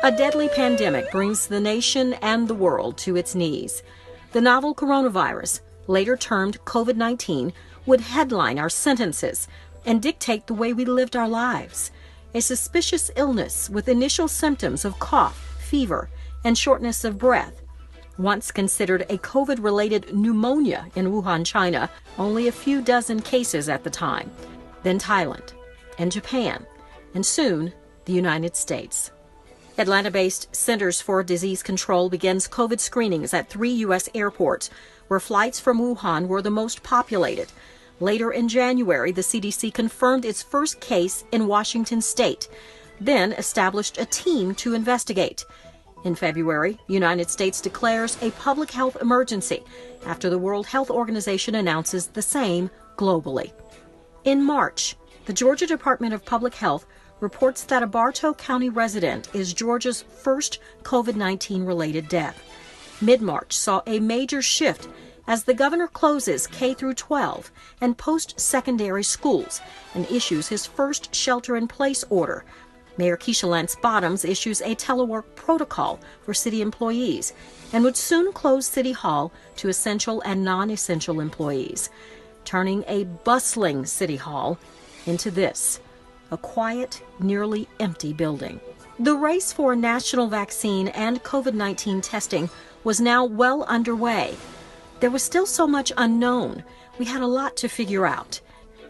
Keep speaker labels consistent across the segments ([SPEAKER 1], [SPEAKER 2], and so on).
[SPEAKER 1] A deadly pandemic brings the nation and the world to its knees. The novel coronavirus, later termed COVID-19, would headline our sentences and dictate the way we lived our lives. A suspicious illness with initial symptoms of cough, fever, and shortness of breath. Once considered a COVID-related pneumonia in Wuhan, China, only a few dozen cases at the time. Then Thailand, and Japan, and soon the United States. Atlanta-based Centers for Disease Control begins COVID screenings at 3 U.S. airports, where flights from Wuhan were the most populated. Later in January, the CDC confirmed its first case in Washington state, then established a team to investigate. In February, the United States declares a public health emergency after the World Health Organization announces the same globally. In March, the Georgia Department of Public Health reports that a Bartow County resident is Georgia's first COVID-19 related death. Mid-March saw a major shift as the governor closes K-12 and post-secondary schools and issues his first shelter-in-place order. Mayor Keisha Lance Bottoms issues a telework protocol for city employees and would soon close City Hall to essential and non-essential employees, turning a bustling City Hall into this, a quiet, nearly empty building. The race for a national vaccine and COVID-19 testing was now well underway. There was still so much unknown. We had a lot to figure out.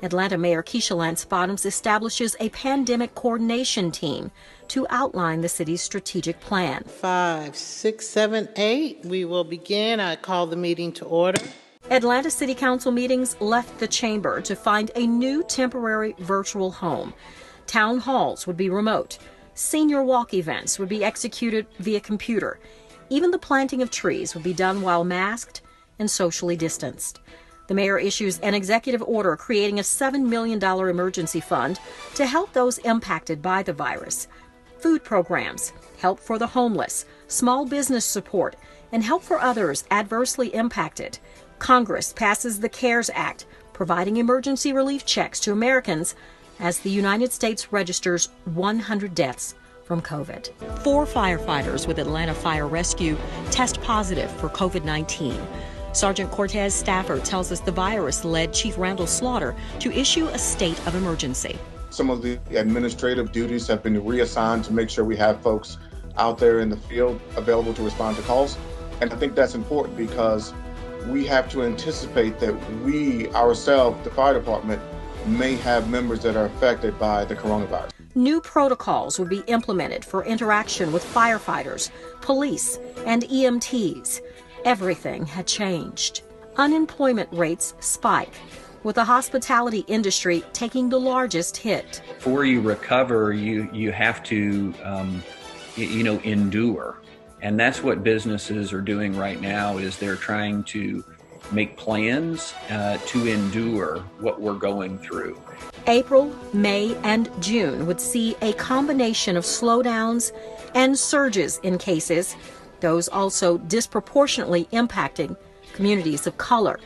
[SPEAKER 1] Atlanta Mayor Keisha Lance Bottoms establishes a pandemic coordination team to outline the city's strategic plan.
[SPEAKER 2] 5, 6, 7, 8. We will begin. I call the meeting to order.
[SPEAKER 1] Atlanta City Council meetings left the chamber to find a new temporary virtual home. Town halls would be remote. Senior walk events would be executed via computer. Even the planting of trees would be done while masked and socially distanced. The mayor issues an executive order creating a $7 million emergency fund to help those impacted by the virus. Food programs, help for the homeless, small business support, and help for others adversely impacted. Congress passes the CARES Act, providing emergency relief checks to Americans as the United States registers 100 deaths from COVID. 4 firefighters with Atlanta Fire Rescue test positive for COVID-19. Sergeant Cortez Stafford tells us the virus led Chief Randall Slaughter to issue a state of emergency.
[SPEAKER 3] Some of the administrative duties have been reassigned to make sure we have folks out there in the field available to respond to calls. And I think that's important because we have to anticipate that we ourselves, the fire department, may have members that are affected by the coronavirus.
[SPEAKER 1] New protocols would be implemented for interaction with firefighters, police, and EMTs. Everything had changed. Unemployment rates spike, with the hospitality industry taking the largest hit.
[SPEAKER 4] Before you recover, you have to, endure. And that's what businesses are doing right now, is they're trying to make plans to endure what we're going through.
[SPEAKER 1] April, May, and June would see a combination of slowdowns and surges in cases, those also disproportionately impacting communities of color.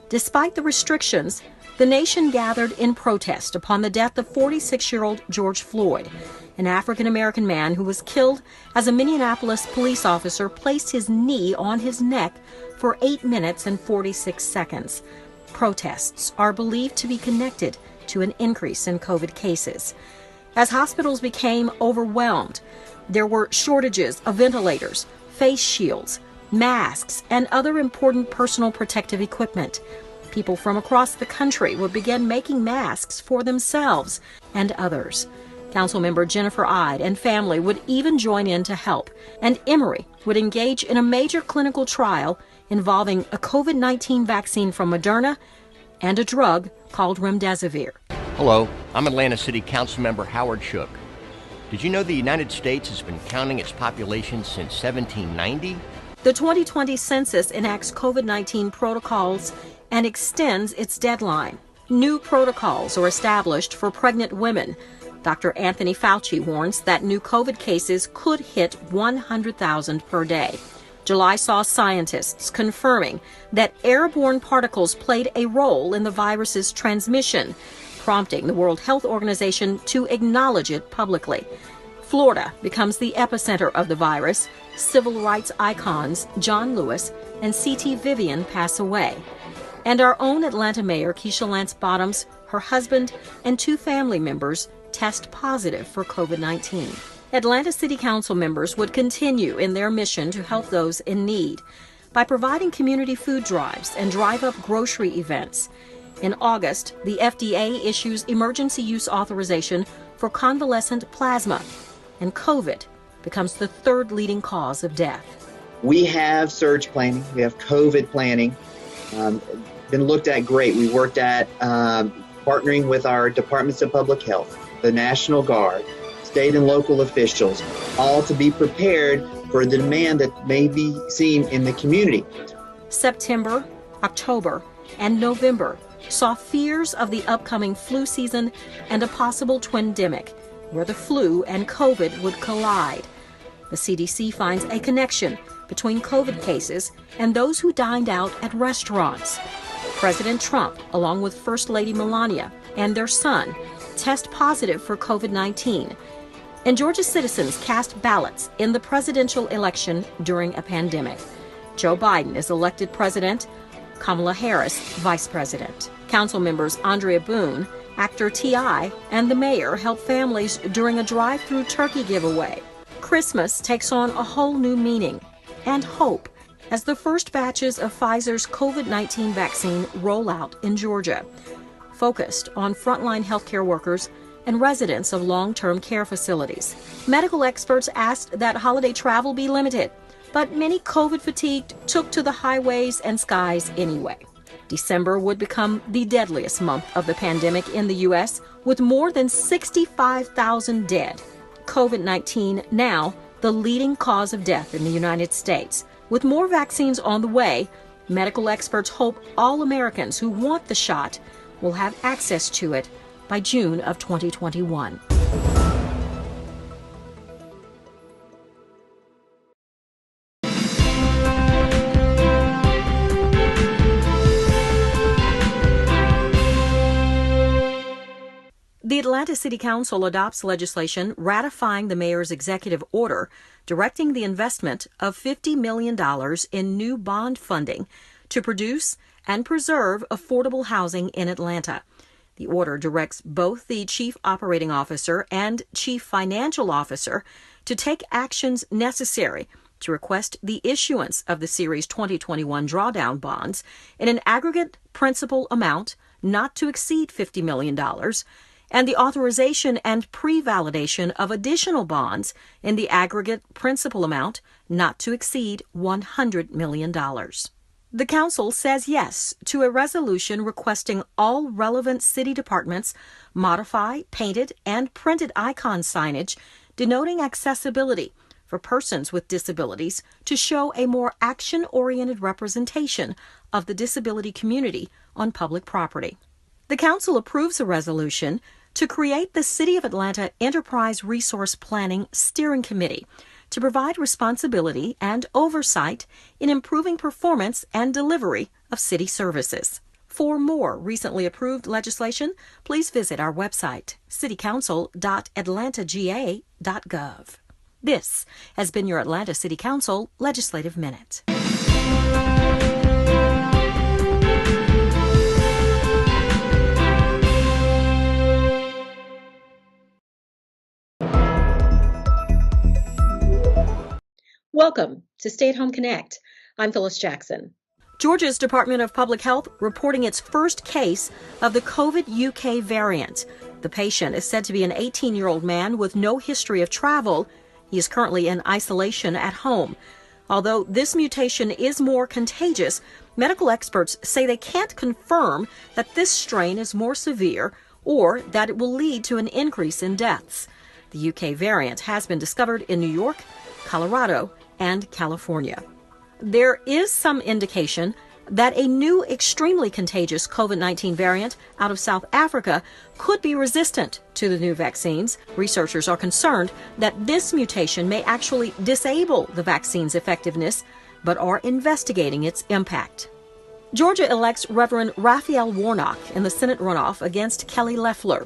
[SPEAKER 1] Despite the restrictions, the nation gathered in protest upon the death of 46-year-old George Floyd, an African-American man who was killed as a Minneapolis police officer placed his knee on his neck for 8 minutes and 46 seconds. Protests are believed to be connected to an increase in COVID cases. As hospitals became overwhelmed, there were shortages of ventilators, face shields, masks, and other important personal protective equipment. People from across the country would begin making masks for themselves and others. Councilmember Jennifer Ide and family would even join in to help, and Emory would engage in a major clinical trial involving a COVID-19 vaccine from Moderna and a drug called remdesivir.
[SPEAKER 5] Hello, I'm Atlanta City Councilmember Howard Shook. Did you know the United States has been counting its population since 1790?
[SPEAKER 1] The 2020 census enacts COVID-19 protocols and extends its deadline. New protocols are established for pregnant women. Dr. Anthony Fauci warns that new COVID cases could hit 100,000 per day. July saw scientists confirming that airborne particles played a role in the virus's transmission, prompting the World Health Organization to acknowledge it publicly. Florida becomes the epicenter of the virus. Civil rights icons John Lewis and C.T. Vivian pass away. And our own Atlanta Mayor Keisha Lance Bottoms, her husband, and 2 family members test positive for COVID-19. Atlanta City Council members would continue in their mission to help those in need by providing community food drives and drive-up grocery events. In August, the FDA issues emergency use authorization for convalescent plasma, and COVID becomes the 3rd leading cause of death.
[SPEAKER 6] We have surge planning. We have COVID planning. Been looked at great. We worked at partnering with our departments of public health, the National Guard, state and local officials, all to be prepared for the demand that may be seen in the community.
[SPEAKER 1] September, October, and November saw fears of the upcoming flu season and a possible twindemic, where the flu and COVID would collide. The CDC finds a connection between COVID cases and those who dined out at restaurants. President Trump, along with First Lady Melania and their son, test positive for COVID-19. And Georgia citizens cast ballots in the presidential election during a pandemic. Joe Biden is elected president, Kamala Harris vice president. Council members Andrea Boone, actor T.I., and the mayor help families during a drive-through turkey giveaway. Christmas takes on a whole new meaning and hope as the first batches of Pfizer's COVID-19 vaccine roll out in Georgia, focused on frontline healthcare workers and residents of long-term care facilities. Medical experts asked that holiday travel be limited, but many COVID-fatigued took to the highways and skies anyway. December would become the deadliest month of the pandemic in the U.S., with more than 65,000 dead. COVID-19 now the leading cause of death in the United States. With more vaccines on the way, medical experts hope all Americans who want the shot will have access to it by June of 2021. The Atlanta City Council adopts legislation ratifying the mayor's executive order directing the investment of $50 million in new bond funding to produce and preserve affordable housing in Atlanta. The order directs both the Chief Operating Officer and Chief Financial Officer to take actions necessary to request the issuance of the Series 2021 drawdown bonds in an aggregate principal amount not to exceed $50 million, and the authorization and pre-validation of additional bonds in the aggregate principal amount not to exceed $100 million. The Council says yes to a resolution requesting all relevant city departments modify painted and printed icon signage denoting accessibility for persons with disabilities to show a more action-oriented representation of the disability community on public property. The Council approves a resolution to create the City of Atlanta Enterprise Resource Planning Steering Committee to provide responsibility and oversight in improving performance and delivery of city services. For more recently approved legislation, please visit our website, citycouncil.atlantagA.gov. This has been your Atlanta City Council Legislative Minute. Welcome to Stay at Home Connect. I'm Phyllis Jackson. Georgia's Department of Public Health reporting its first case of the COVID UK variant. The patient is said to be an 18-year-old man with no history of travel. He is currently in isolation at home. Although this mutation is more contagious, medical experts say they can't confirm that this strain is more severe or that it will lead to an increase in deaths. The UK variant has been discovered in New York, Colorado, and California. There is some indication that a new extremely contagious COVID-19 variant out of South Africa could be resistant to the new vaccines. Researchers are concerned that this mutation may actually disable the vaccine's effectiveness, but are investigating its impact. Georgia elects Reverend Raphael Warnock in the Senate runoff against Kelly Loeffler.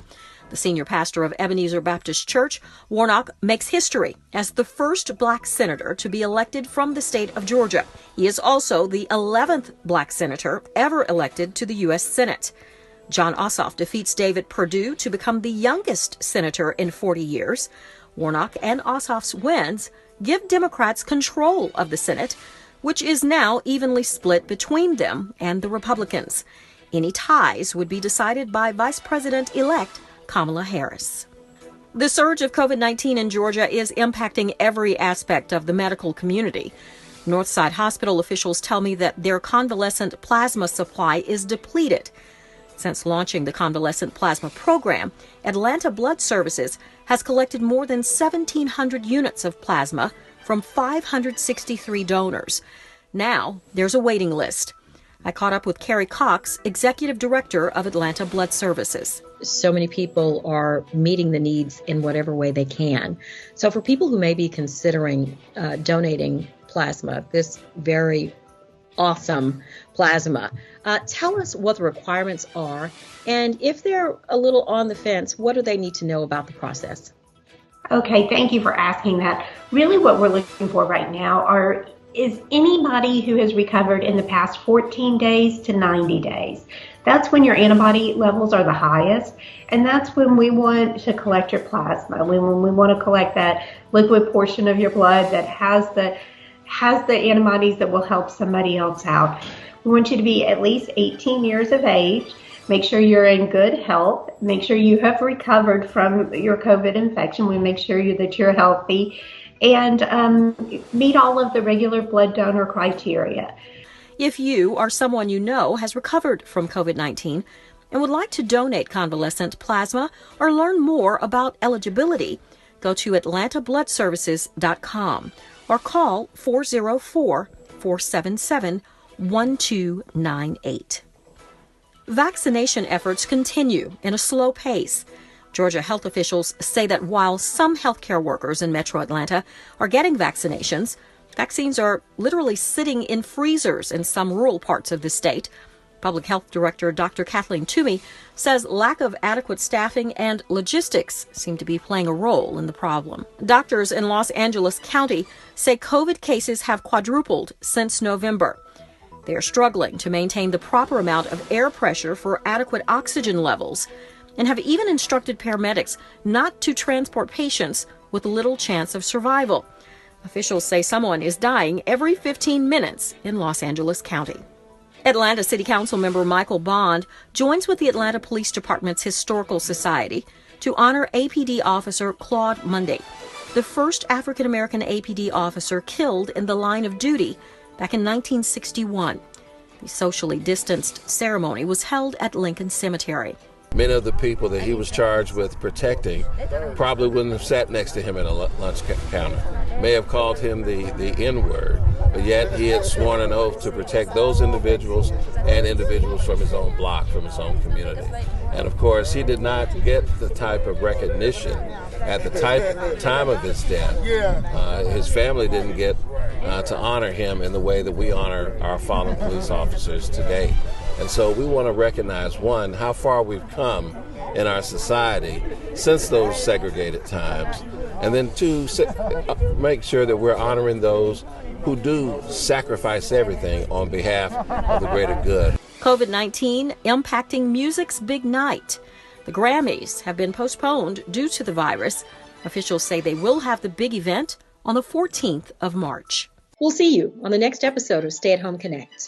[SPEAKER 1] The senior pastor of Ebenezer Baptist Church, Warnock, makes history as the first black senator to be elected from the state of Georgia. He is also the 11th black senator ever elected to the U.S. Senate. John Ossoff defeats David Perdue to become the youngest senator in 40 years. Warnock and Ossoff's wins give Democrats control of the Senate, which is now evenly split between them and the Republicans. Any ties would be decided by Vice President-elect Kamala Harris. The surge of COVID-19 in Georgia is impacting every aspect of the medical community. Northside Hospital officials tell me that their convalescent plasma supply is depleted. Since launching the convalescent plasma program, Atlanta Blood Services has collected more than 1,700 units of plasma from 563 donors. Now there's a waiting list. I caught up with Carrie Cox, Executive Director of Atlanta Blood Services.
[SPEAKER 7] So many people are meeting the needs in whatever way they can. So for people who may be considering donating plasma, this very awesome plasma, tell us what the requirements are, and if they're a little on the fence, what do they need to know about the process?
[SPEAKER 8] Okay, thank you for asking that. Really what we're looking for right now is anybody who has recovered in the past 14 days to 90 days. That's when your antibody levels are the highest, and that's when we want to collect your plasma, when we want to collect that liquid portion of your blood that has the antibodies that will help somebody else out. We want you to be at least 18 years of age. Make sure you're in good health. Make sure you have recovered from your COVID infection. We make sure that you're healthy and meet all of the regular blood donor criteria.
[SPEAKER 1] If you or someone you know has recovered from COVID-19 and would like to donate convalescent plasma or learn more about eligibility, go to atlantabloodservices.com or call 404-477-1298. Vaccination efforts continue in a slow pace. Georgia health officials say that while some healthcare workers in metro Atlanta are getting vaccinations, vaccines are literally sitting in freezers in some rural parts of the state. Public Health Director Dr. Kathleen Toomey says lack of adequate staffing and logistics seem to be playing a role in the problem. Doctors in Los Angeles County say COVID cases have quadrupled since November. They are struggling to maintain the proper amount of air pressure for adequate oxygen levels and have even instructed paramedics not to transport patients with little chance of survival. Officials say someone is dying every 15 minutes in Los Angeles County. Atlanta City Council member Michael Bond joins with the Atlanta Police Department's Historical Society to honor APD officer Claude Monday, the first African-American APD officer killed in the line of duty back in 1961. The socially distanced ceremony was held at Lincoln Cemetery.
[SPEAKER 9] Many of the people that he was charged with protecting probably wouldn't have sat next to him at a lunch counter, may have called him the N-word, but yet he had sworn an oath to protect those individuals and individuals from his own block, from his own community. And of course, he did not get the type of recognition at the time of his death. His family didn't get to honor him in the way that we honor our fallen police officers today. And so we want to recognize, one, how far we've come in our society since those segregated times, and then two, make sure that we're honoring those who do sacrifice everything on behalf of the greater good.
[SPEAKER 1] COVID-19 impacting music's big night. The Grammys have been postponed due to the virus. Officials say they will have the big event on the 14th of March.
[SPEAKER 7] We'll see you on the next episode of Stay at Home Connect.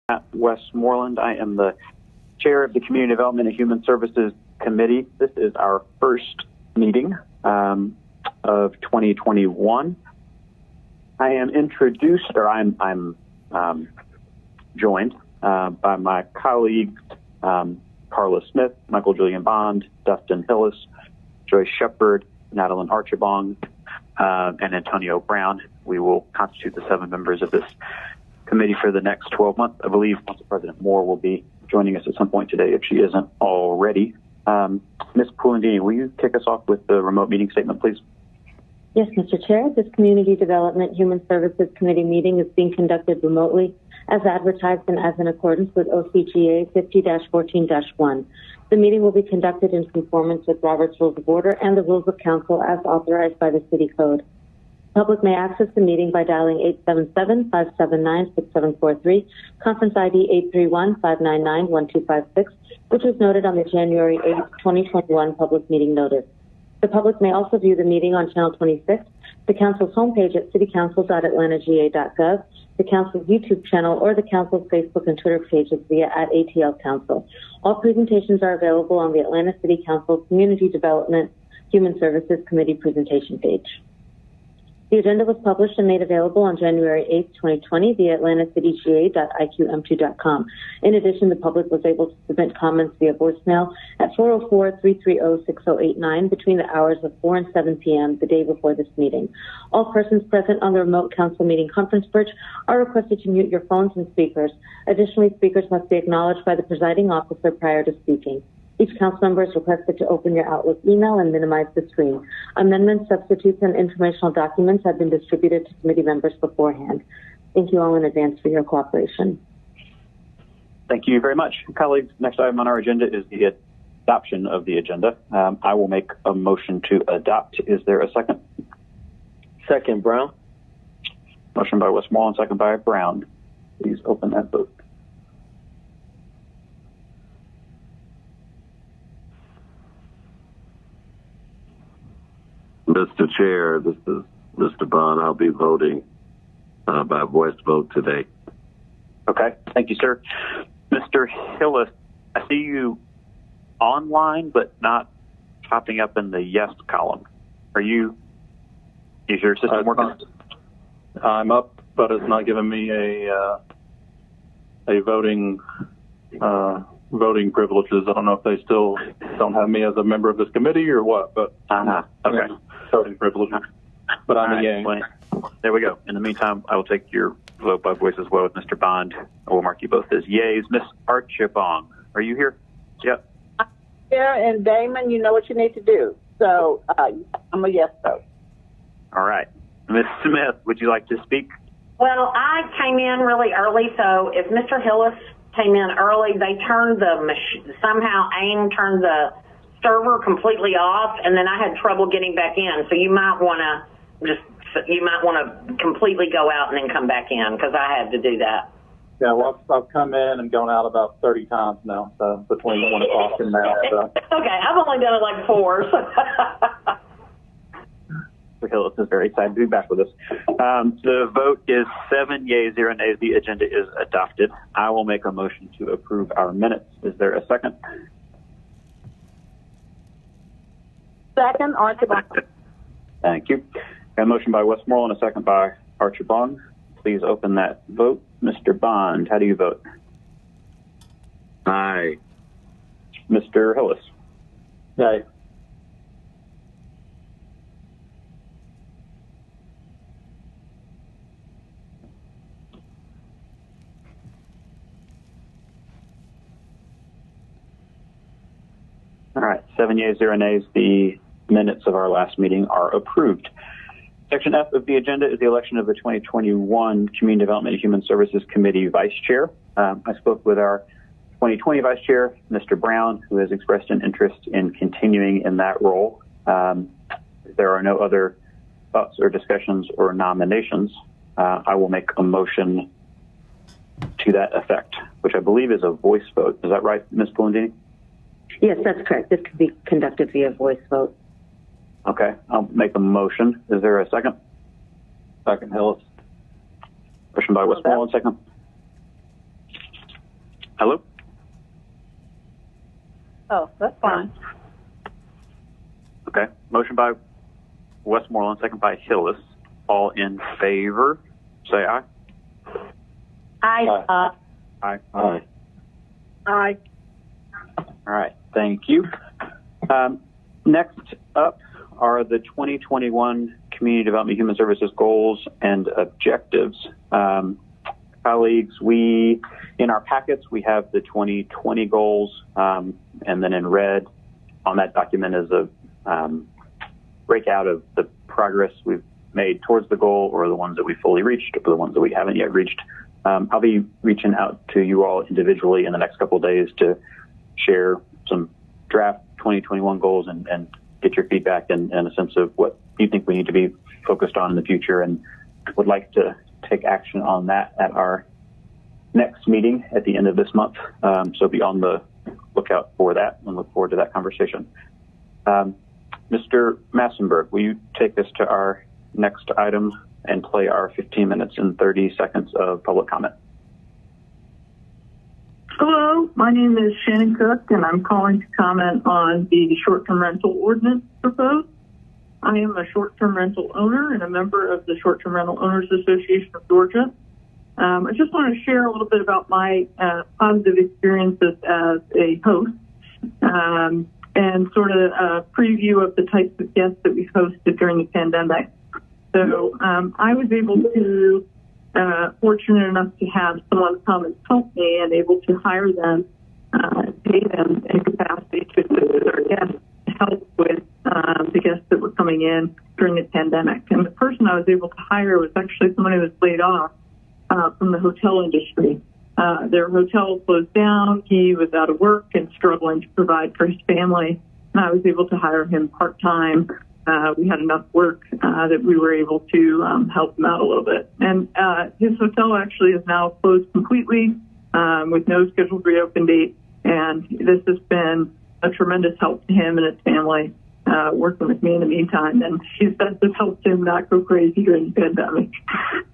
[SPEAKER 10] at Westmoreland. I am the chair of the Community Development and Human Services Committee. This is our first meeting of 2021. I am introduced, or I'm joined by my colleagues, Carla Smith, Michael Julian Bond, Dustin Hillis, Joyce Shepard, Madeline Archibong, and Antonio Brown. We will constitute the 7 members of this committee for the next 12 months. I believe Council President Moore will be joining us at some point today if she isn't already. Ms. Pulandini, will you kick us off with the remote meeting statement, please?
[SPEAKER 11] Yes, Mr. Chair. This Community Development Human Services Committee meeting is being conducted remotely as advertised and as in accordance with OCGA 50-14-1. The meeting will be conducted in conformance with Robert's Rules of Order and the Rules of Council as authorized by the City Code. The public may access the meeting by dialing 877-579-6743, conference ID 831-599-1256, which was noted on the January 8, 2021 public meeting notice. The public may also view the meeting on Channel 26, the Council's homepage at citycouncil.atlantagA.gov, the Council's YouTube channel, or the Council's Facebook and Twitter pages via at ATL Council. All presentations are available on the Atlanta City Council Community Development Human Services Committee presentation page. The agenda was published and made available on January 8, 2020 via atlantacitga.iqm2.com. In addition, the public was able to submit comments via voicemail at 404-330-6089 between the hours of 4 and 7 p.m. the day before this meeting. All persons present on the remote council meeting conference bridge are requested to mute your phones and speakers. Additionally, speakers must be acknowledged by the presiding officer prior to speaking. Each council member is requested to open your Outlook email and minimize the screen. Amendments, substitutes, and informational documents have been distributed to committee members beforehand. Thank you all in advance for your cooperation.
[SPEAKER 10] Thank you very much. Colleagues, next item on our agenda is the adoption of the agenda. I will make a motion to adopt. Is there a second?
[SPEAKER 12] Second, Brown.
[SPEAKER 10] Motion by Westmoreland, second by Brown. Please open that vote.
[SPEAKER 12] Mr. Chair, this is Mr. Bond. I'll be voting by voice vote today.
[SPEAKER 10] Okay, thank you, sir. Mr. Hillis, I see you online, but not popping up in the yes column. Is your system working?
[SPEAKER 13] I'm up, but it's not giving me a voting privileges. I don't know if they still don't have me as a member of this committee or what, but
[SPEAKER 10] okay.
[SPEAKER 13] Voting privileges. But I'm a yay.
[SPEAKER 10] There we go. In the meantime, I will take your vote by voice as well with Mr. Bond. I will mark you both as yays. Miss Archibong, are you here? Yep.
[SPEAKER 14] Yeah, and Damon, you know what you need to do. So I'm a yes vote.
[SPEAKER 10] All right. Miss Smith, would you like to speak?
[SPEAKER 15] Well, I came in really early, so if Mr. Hillis came in early, they turned somehow AIM turned the server completely off, and then I had trouble getting back in. So you might want to completely go out and then come back in, because I had to do that.
[SPEAKER 13] Yeah, well, I've come in and gone out about 30 times now, so between 1 o'clock and now. So.
[SPEAKER 15] Okay, I've only done it like 4. So.
[SPEAKER 10] Mr. Hillis is very excited to be back with us. The vote is 7 yeas, 0 nays. The agenda is adopted. I will make a motion to approve our minutes. Is there a second?
[SPEAKER 14] Second, Archibong.
[SPEAKER 10] Thank you. Got a motion by Westmoreland, a second by Archibong. Please open that vote. Mr. Bond, how do you vote?
[SPEAKER 12] Aye.
[SPEAKER 10] Mr. Hillis?
[SPEAKER 13] Aye.
[SPEAKER 10] All right, 7 yeas, 0 nays. The minutes of our last meeting are approved. Section F of the agenda is the election of the 2021 Community Development and Human Services Committee Vice Chair. I spoke with our 2020 Vice Chair, Mr. Brown, who has expressed an interest in continuing in that role. If there are no other thoughts or discussions or nominations, I will make a motion to that effect, which I believe is a voice vote. Is that right, Ms. Pulandini?
[SPEAKER 11] Yes, that's correct. This could be conducted via voice vote.
[SPEAKER 10] Okay, I'll make a motion. Is there a second?
[SPEAKER 13] Second, Hillis.
[SPEAKER 10] Motion by Westmoreland, second. Hello?
[SPEAKER 14] Oh, that's fine.
[SPEAKER 10] Okay. Motion by Westmoreland, second by Hillis. All in favor, say aye.
[SPEAKER 14] Aye.
[SPEAKER 10] Aye.
[SPEAKER 12] Aye.
[SPEAKER 14] Aye.
[SPEAKER 10] All right. Thank you. Next up are the 2021 Community Development Human Services Goals and Objectives. Colleagues, in our packets, we have the 2020 goals, and then in red on that document is a breakout of the progress we've made towards the goal, or the ones that we fully reached, or the ones that we haven't yet reached. I'll be reaching out to you all individually in the next couple of days to share some draft 2021 goals and get your feedback and a sense of what you think we need to be focused on in the future, and would like to take action on that at our next meeting at the end of this month. So be on the lookout for that and look forward to that conversation. Mr. Massenberg, will you take us to our next item and play our 15 minutes and 30 seconds of public comment?
[SPEAKER 16] Hello, my name is Shannon Cook, and I'm calling to comment on the short-term rental ordinance proposed. I am a short-term rental owner and a member of the Short-Term Rental Owners Association of Georgia. I just want to share a little bit about my positive experiences as a host and sort of a preview of the types of guests that we've hosted during the pandemic. So I was able to, fortunate enough to have someone come and help me and able to hire them, pay them in capacity to assist our guests, to help with the guests that were coming in during the pandemic. And the person I was able to hire was actually someone who was laid off from the hotel industry. Their hotel closed down. He was out of work and struggling to provide for his family. And I was able to hire him part-time. We had enough work that we were able to help him out a little bit. And his hotel actually is now closed completely with no scheduled reopen date. And this has been a tremendous help to him and his family working with me in the meantime. And he says this helped him not go crazy during the pandemic.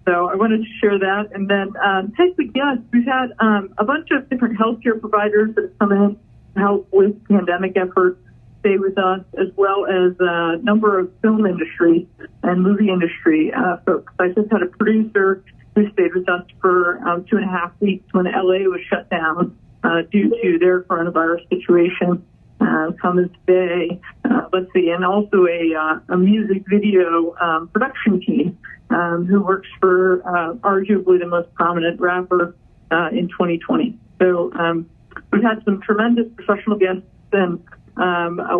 [SPEAKER 16] So I wanted to share that. And then types of guests, we've had a bunch of different healthcare providers that have come in to help with pandemic efforts stay with us, as well as a number of film industry and movie industry folks. I just had a producer who stayed with us for 2.5 weeks when LA was shut down due to their coronavirus situation. Come today, let's see, and also a music video production team who works for arguably the most prominent rapper in 2020. So we've had some tremendous professional guests, and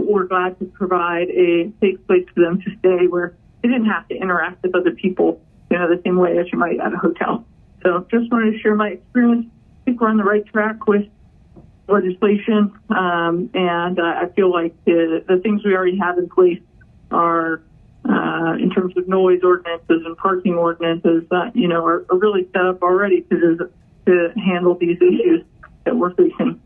[SPEAKER 16] we're glad to provide a safe place for them to stay where they didn't have to interact with other people, the same way as you might at a hotel. So just wanted to share my experience. I think we're on the right track with legislation, and I feel like the things we already have in place are, in terms of noise ordinances and parking ordinances, are really set up already to handle these issues that we're facing.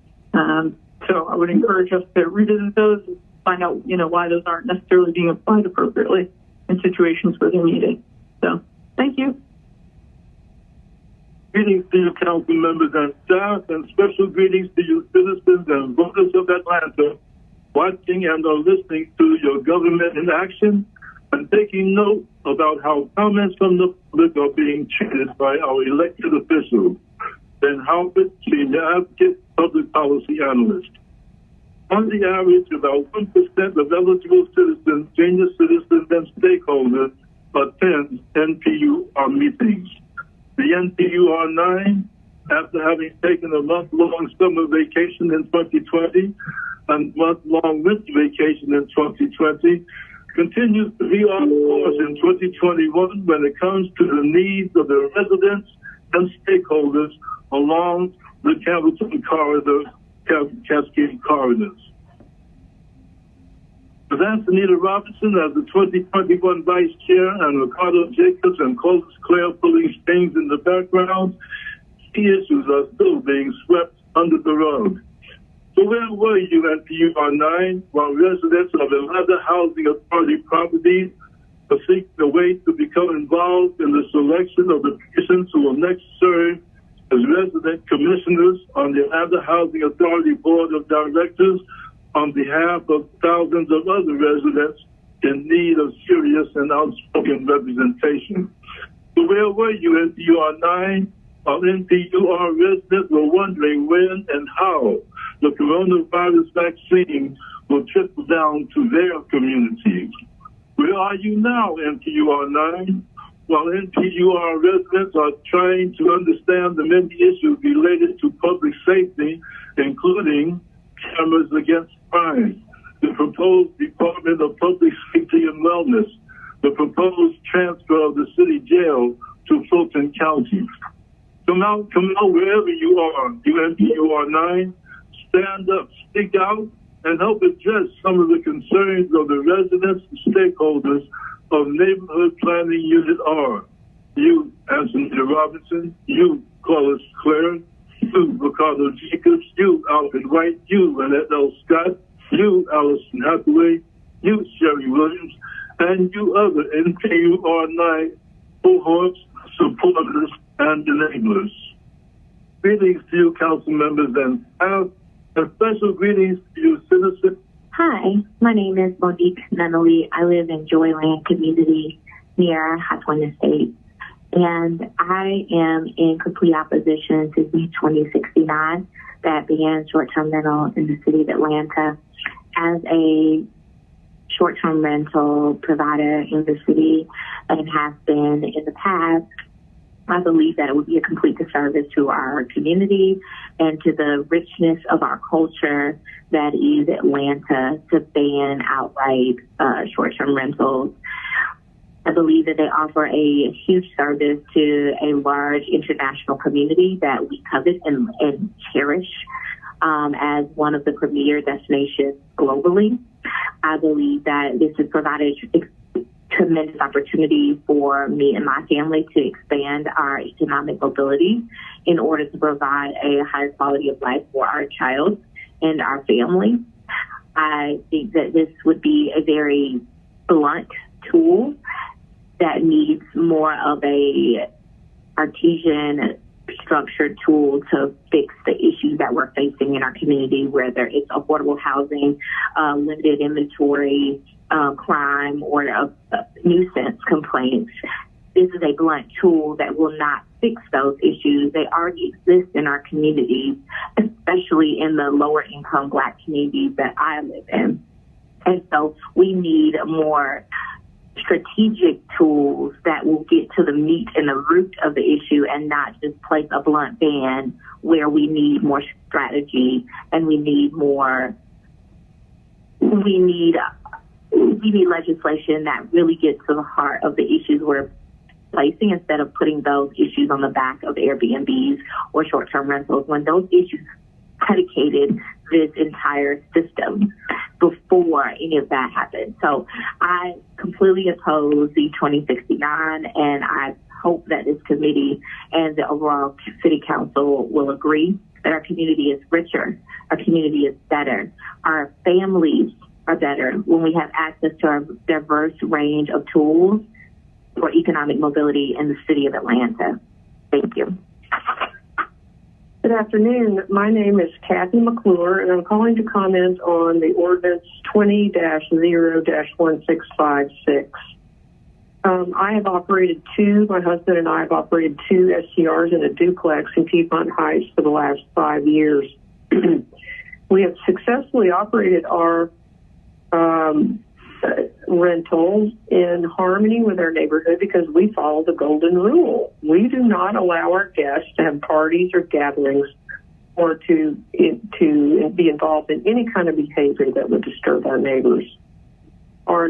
[SPEAKER 16] So I would encourage us to revisit those and find out, why those aren't necessarily being applied appropriately in situations where they're needed. So thank you.
[SPEAKER 17] Greetings to you, council members and staff, and special greetings to you citizens and voters of Atlanta, watching and or listening to your government in action and taking note about how comments from the public are being treated by our elected officials. Ben Halbert, senior advocate, public policy analyst. On the average, about 1% of eligible citizens, senior citizens, and stakeholders attend NPUR meetings. The NPUR 9, after having taken a month-long summer vacation in 2020 and month-long winter vacation in 2020, continues to be on course in 2021 when it comes to the needs of the residents and stakeholders along the Campbellton corridor, Cascade corridors. With Antonita Robinson as the 2021 Vice Chair and Ricardo Jacobs and Clovis Clare pulling strings in the background, key issues are still being swept under the rug. So where were you at NPUR 9 while residents of Atlanta Housing Authority properties are seeking a way to become involved in the selection of the persons who will next serve as resident commissioners on the Atlanta Housing Authority Board of Directors on behalf of thousands of other residents in need of serious and outspoken representation. So where were you, NPUR 9? While NPUR residents were wondering when and how the coronavirus vaccine will trickle down to their communities. Where are you now, NPUR 9? While NPUR residents are trying to understand the many issues related to public safety, including cameras against crime, the proposed Department of Public Safety and Wellness, the proposed transfer of the city jail to Fulton County. Come out wherever you are, NPUR 9. Stand up, speak out, and help address some of the concerns of the residents and stakeholders of Neighborhood Planning Unit R. You, Anthony Robinson, you, Carlos Clare, you, Ricardo Jacobs, you, Alfred White, you, Annette L. Scott, you, Allison Hathaway, you, Sherry Williams, and you other NPUR 9 cohorts, supporters, and enablers. Greetings to you, council members and staff, and special greetings to you, citizens.
[SPEAKER 18] Hi, my name is Monique Nunnally. I live in Joyland community near Hatwin Estates, and I am in complete opposition to Z 2069 that began short-term rental in the city of Atlanta. As a short-term rental provider in the city and has been in the past, I believe that it would be a complete disservice to our community and to the richness of our culture that is Atlanta to ban outright short-term rentals. I believe that they offer a huge service to a large international community that we covet and cherish as one of the premier destinations globally. I believe that this has provided tremendous opportunity for me and my family to expand our economic mobility in order to provide a higher quality of life for our child and our family. I think that this would be a very blunt tool that needs more of a artesian structured tool to fix the issues that we're facing in our community, whether it's affordable housing, limited inventory, crime, or nuisance complaints. This is a blunt tool that will not fix those issues. They already exist in our communities, especially in the lower income Black communities that I live in. And so we need more strategic tools that will get to the meat and the root of the issue and not just place a blunt ban where we need more strategy and we need legislation that really gets to the heart of the issues we're facing instead of putting those issues on the back of Airbnbs or short-term rentals when those issues predicated this entire system before any of that happened. So I completely oppose the 2069, and I hope that this committee and the overall city council will agree that our community is richer, our community is better, our families are better when we have access to our diverse range of tools for economic mobility in the city of Atlanta. Thank you.
[SPEAKER 19] Good afternoon. My name is Kathy McClure, and I'm calling to comment on the ordinance 20-0-1656. I have operated my husband and I have operated two STRs in a duplex in Piedmont Heights for the last 5 years. We have successfully operated our rentals in harmony with our neighborhood because we follow the golden rule. We do not allow our guests to have parties or gatherings or to be involved in any kind of behavior that would disturb our neighbors. Our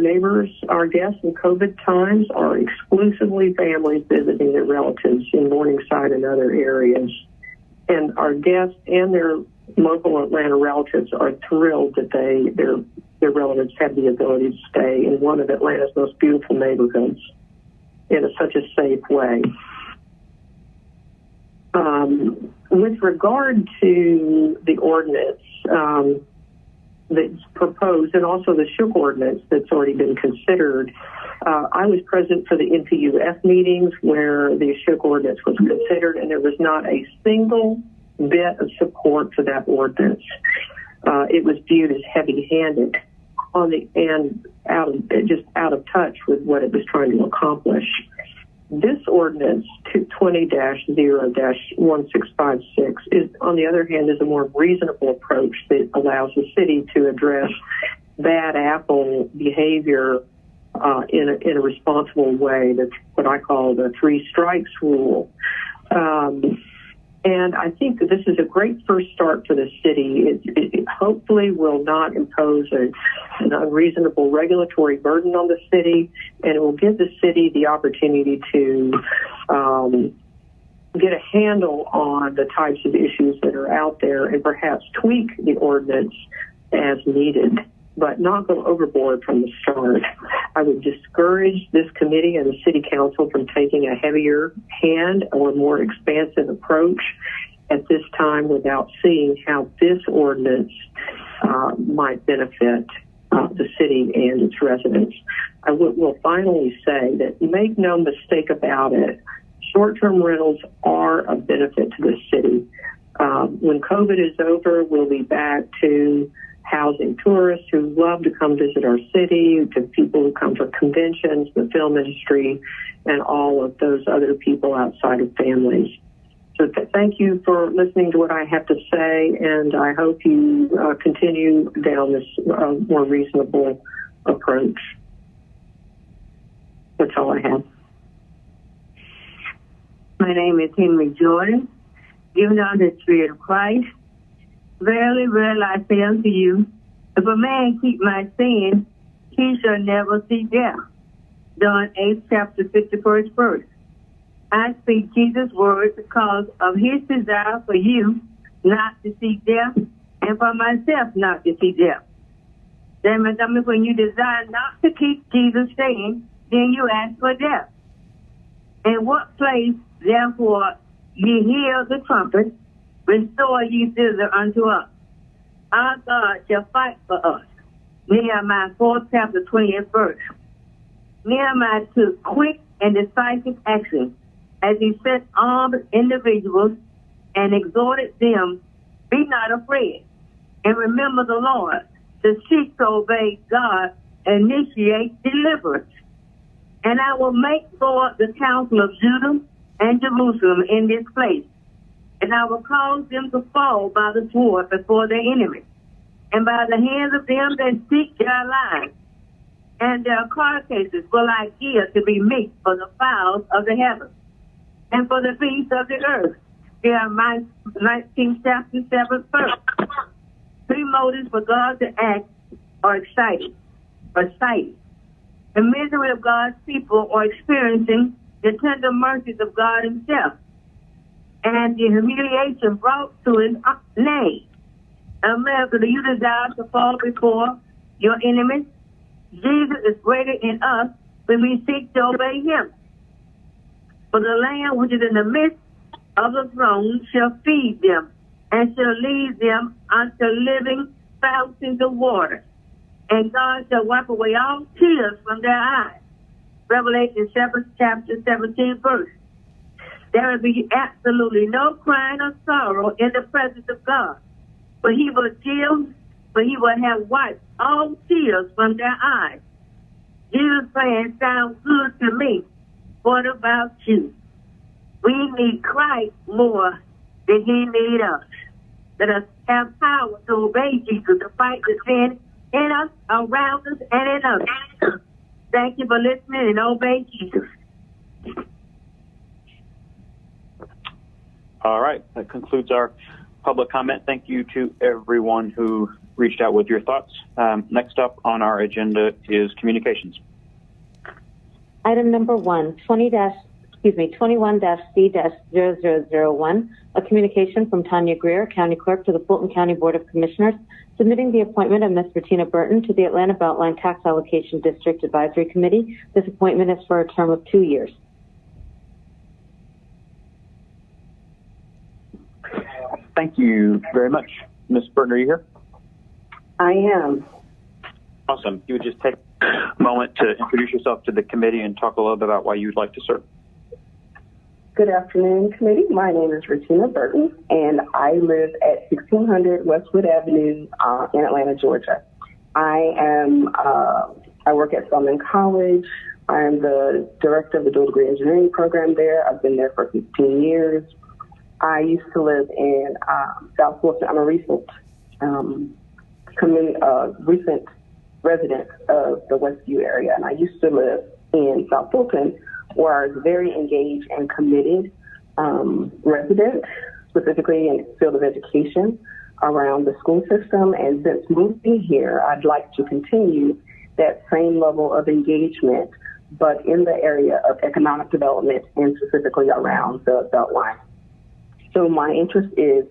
[SPEAKER 19] guests in COVID times are exclusively families visiting their relatives in Morningside and other areas. And our guests and their local Atlanta relatives are thrilled that their relatives have the ability to stay in one of Atlanta's most beautiful neighborhoods in such a safe way. With regard to the ordinance, that's proposed, and also the Shook ordinance that's already been considered. I was present for the NPUF meetings where the Shook ordinance was considered, and there was not a single bit of support for that ordinance. It was viewed as heavy-handed and out of touch with what it was trying to accomplish. This ordinance, 20-0-1656, is, on the other hand, is a more reasonable approach that allows the city to address bad apple behavior in a responsible way. That's what I call the 3 strikes rule. And I think that this is a great first start for the city. It hopefully will not impose an unreasonable regulatory burden on the city, and it will give the city the opportunity to get a handle on the types of issues that are out there and perhaps tweak the ordinance as needed, but not go overboard from the start. I would discourage this committee and the city council from taking a heavier hand or more expansive approach at this time without seeing how this ordinance might benefit the city and its residents. I will finally say that, make no mistake about it, short-term rentals are a benefit to the city. When COVID is over, we'll be back to housing tourists who love to come visit our city, to people who come for conventions, the film industry, and all of those other people outside of families. So thank you for listening to what I have to say, and I hope you continue down this more reasonable approach. That's all I have.
[SPEAKER 20] My name is Henry Jordan, given under the Spirit of Christ. Verily, verily, I say unto you, if a man keep my sin, he shall never see death. John 8, chapter 51st verse. I speak Jesus' words because of his desire for you not to see death, and for myself not to see death. Then, when you desire not to keep Jesus' saying, then you ask for death. In what place, therefore, ye hear the trumpet, restore ye thither unto us. Our God shall fight for us. Nehemiah 4, chapter 20th verse. Nehemiah took quick and decisive action as he sent armed individuals and exhorted them, be not afraid, and remember the Lord, to seek to obey God, initiate deliverance. And I will make for the counsel of Judah and Jerusalem in this place, and I will cause them to fall by the sword before their enemies, and by the hands of them that seek their lives. And their carcasses will I give to be meat for the fowls of the heavens, and for the beasts of the earth. Jeremiah 19, chapter 7, verse. 3 motives for God to act are exciting, or sight. The misery of God's people are experiencing the tender mercies of God himself, and the humiliation brought to his name. America, do you desire to fall before your enemies? Jesus is greater in us when we seek to obey him. For the Lamb which is in the midst of the throne shall feed them, and shall lead them unto living fountains of water. And God shall wipe away all tears from their eyes. Revelation 7, chapter 17, verse. There will be absolutely no crying or sorrow in the presence of God. For he will have wiped all tears from their eyes. Jesus' plan sounds good to me. What about you? We need Christ more than he needs us. Let us have power to obey Jesus, to fight the sin in us, around us, and in us. Thank you for listening, and obey Jesus.
[SPEAKER 10] All right, that concludes our public comment. Thank you to everyone who reached out with your thoughts. Next up on our agenda is communications.
[SPEAKER 11] Item number 21-C-00001, a communication from Tanya Greer, County Clerk, to the Fulton County Board of Commissioners, submitting the appointment of Ms. Bettina Burton to the Atlanta Beltline Tax Allocation District Advisory Committee. This appointment is for a term of 2 years.
[SPEAKER 10] Thank you very much. Ms. Burton, are you here?
[SPEAKER 19] I am.
[SPEAKER 10] Awesome. You would just take a moment to introduce yourself to the committee and talk a little bit about why you'd like to serve.
[SPEAKER 19] Good afternoon, committee. My name is Regina Burton, and I live at 1600 Westwood Avenue in Atlanta, Georgia. I work at Spelman College. I am the director of the dual degree engineering program there. I've been there for 15 years. I used to live in South Fulton. I'm a recent recent resident of the Westview area, and I used to live in South Fulton, where I was very engaged and committed resident, specifically in the field of education around the school system. And since moving here, I'd like to continue that same level of engagement, but in the area of economic development and specifically around the Beltline. So my interest is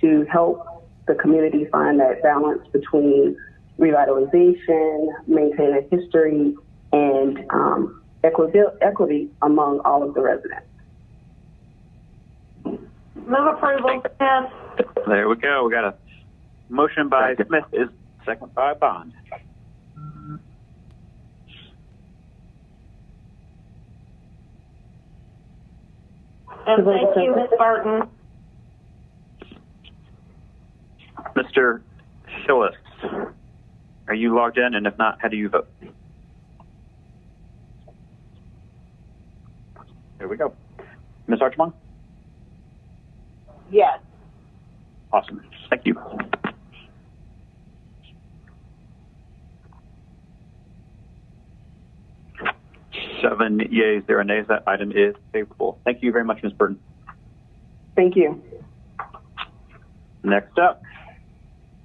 [SPEAKER 19] to help the community find that balance between revitalization, maintaining history, and equity among all of the residents.
[SPEAKER 15] Move approval, Smith.
[SPEAKER 10] There we go. We got a motion by Smith, is second by Bond.
[SPEAKER 15] And thank you, Ms. Burton.
[SPEAKER 10] Mr. Hillis, are you logged in? And if not, how do you vote? There we go. Ms. Archibong?
[SPEAKER 14] Yes.
[SPEAKER 10] Awesome. Thank you. Seven yeas, 0 nays. That item is favorable. Thank you very much, Ms. Burton.
[SPEAKER 19] Thank you.
[SPEAKER 10] Next up.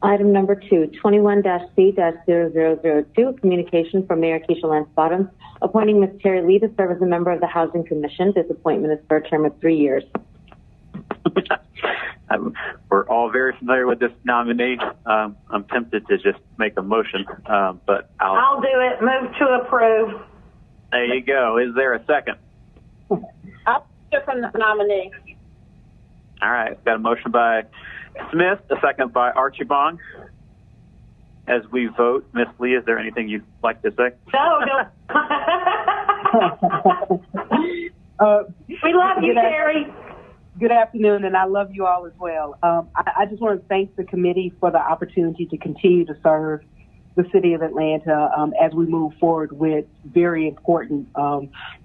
[SPEAKER 11] Item number 2, 21-C-0002, communication from Mayor Keisha Lance Bottoms, appointing Ms. Terry Lee to serve as a member of the Housing Commission. This appointment is for a term of 3 years.
[SPEAKER 10] We're all very familiar with this nominee. I'm tempted to just make a motion, but
[SPEAKER 15] I'll do it. Move to approve.
[SPEAKER 10] There you go. Is there a second?
[SPEAKER 14] I'll put from the nominee.
[SPEAKER 10] All right. Got a motion by Smith, a second by Archibong. As we vote, Ms. Lee, is there anything you'd like to say?
[SPEAKER 15] No. We love you, Terry.
[SPEAKER 21] Good afternoon, and I love you all as well. I just want to thank the committee for the opportunity to continue to serve the city of Atlanta as we move forward with very important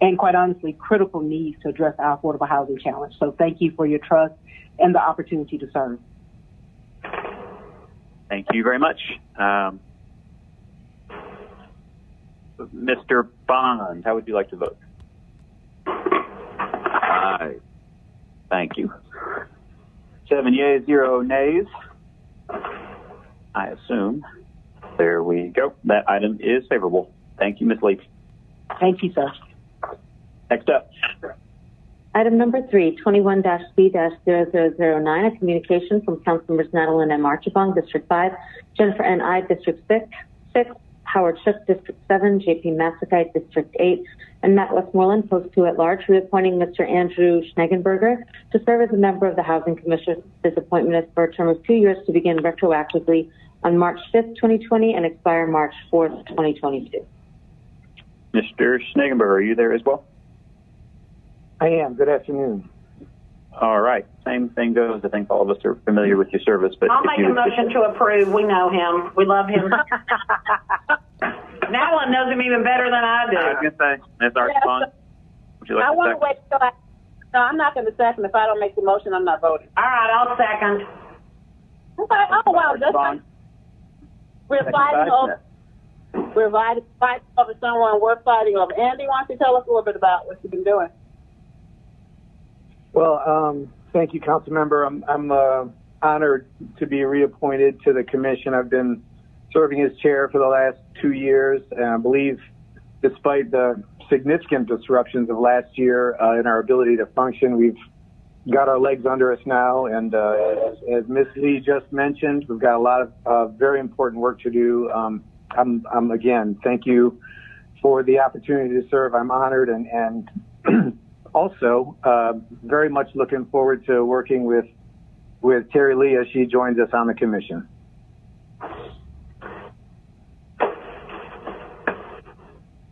[SPEAKER 21] and, quite honestly, critical needs to address our affordable housing challenge. So thank you for your trust and the opportunity to serve.
[SPEAKER 10] Thank you very much. Mr. Bond, how would you like to vote? Aye. Thank you. 7 yeas, 0 nays. I assume. There we go. That item is favorable. Thank you, Ms. Lee.
[SPEAKER 21] Thank you, sir.
[SPEAKER 10] Next up.
[SPEAKER 11] Item number 3, 21-C-0009, a communication from Councilmembers Nadalin M. Archibong, District 5, Jennifer N. I, District 6, Howard Shook, District 7, J.P. Massacite, District 8, and Matt Westmoreland, Post 2 at Large, reappointing Mr. Andrew Schnegenberger to serve as a member of the Housing Commission. This appointment is for a term of 2 years to begin retroactively on March 5th, 2020 and expire March 4th, 2022.
[SPEAKER 10] Mr. Schnegenberger, are you there as well?
[SPEAKER 22] I am. Good afternoon.
[SPEAKER 10] All right. Same thing goes. I think all of us are familiar with your service. But
[SPEAKER 15] I'll make a motion to approve. We know him. We love him. Nadalin knows him even better than I do.
[SPEAKER 10] I was going to say, Ms. Archibong, would you like
[SPEAKER 14] I
[SPEAKER 10] to
[SPEAKER 14] want to
[SPEAKER 10] second?
[SPEAKER 14] wait till no, I'm not going to second. If I don't make the motion, I'm not voting.
[SPEAKER 15] All right, I'll second.
[SPEAKER 14] Okay. Oh, well, we're fighting over someone we're fighting over. Andy, why don't you tell us a little bit about what you've been doing?
[SPEAKER 22] Well, thank you, Councilmember. I'm honored to be reappointed to the commission. I've been serving as chair for the last 2 years, and I believe despite the significant disruptions of last year in our ability to function, we've got our legs under us now. And as Ms. Lee just mentioned, we've got a lot of very important work to do. Again, thank you for the opportunity to serve. I'm honored and also very much looking forward to working with Terry Lee as she joins us on the commission.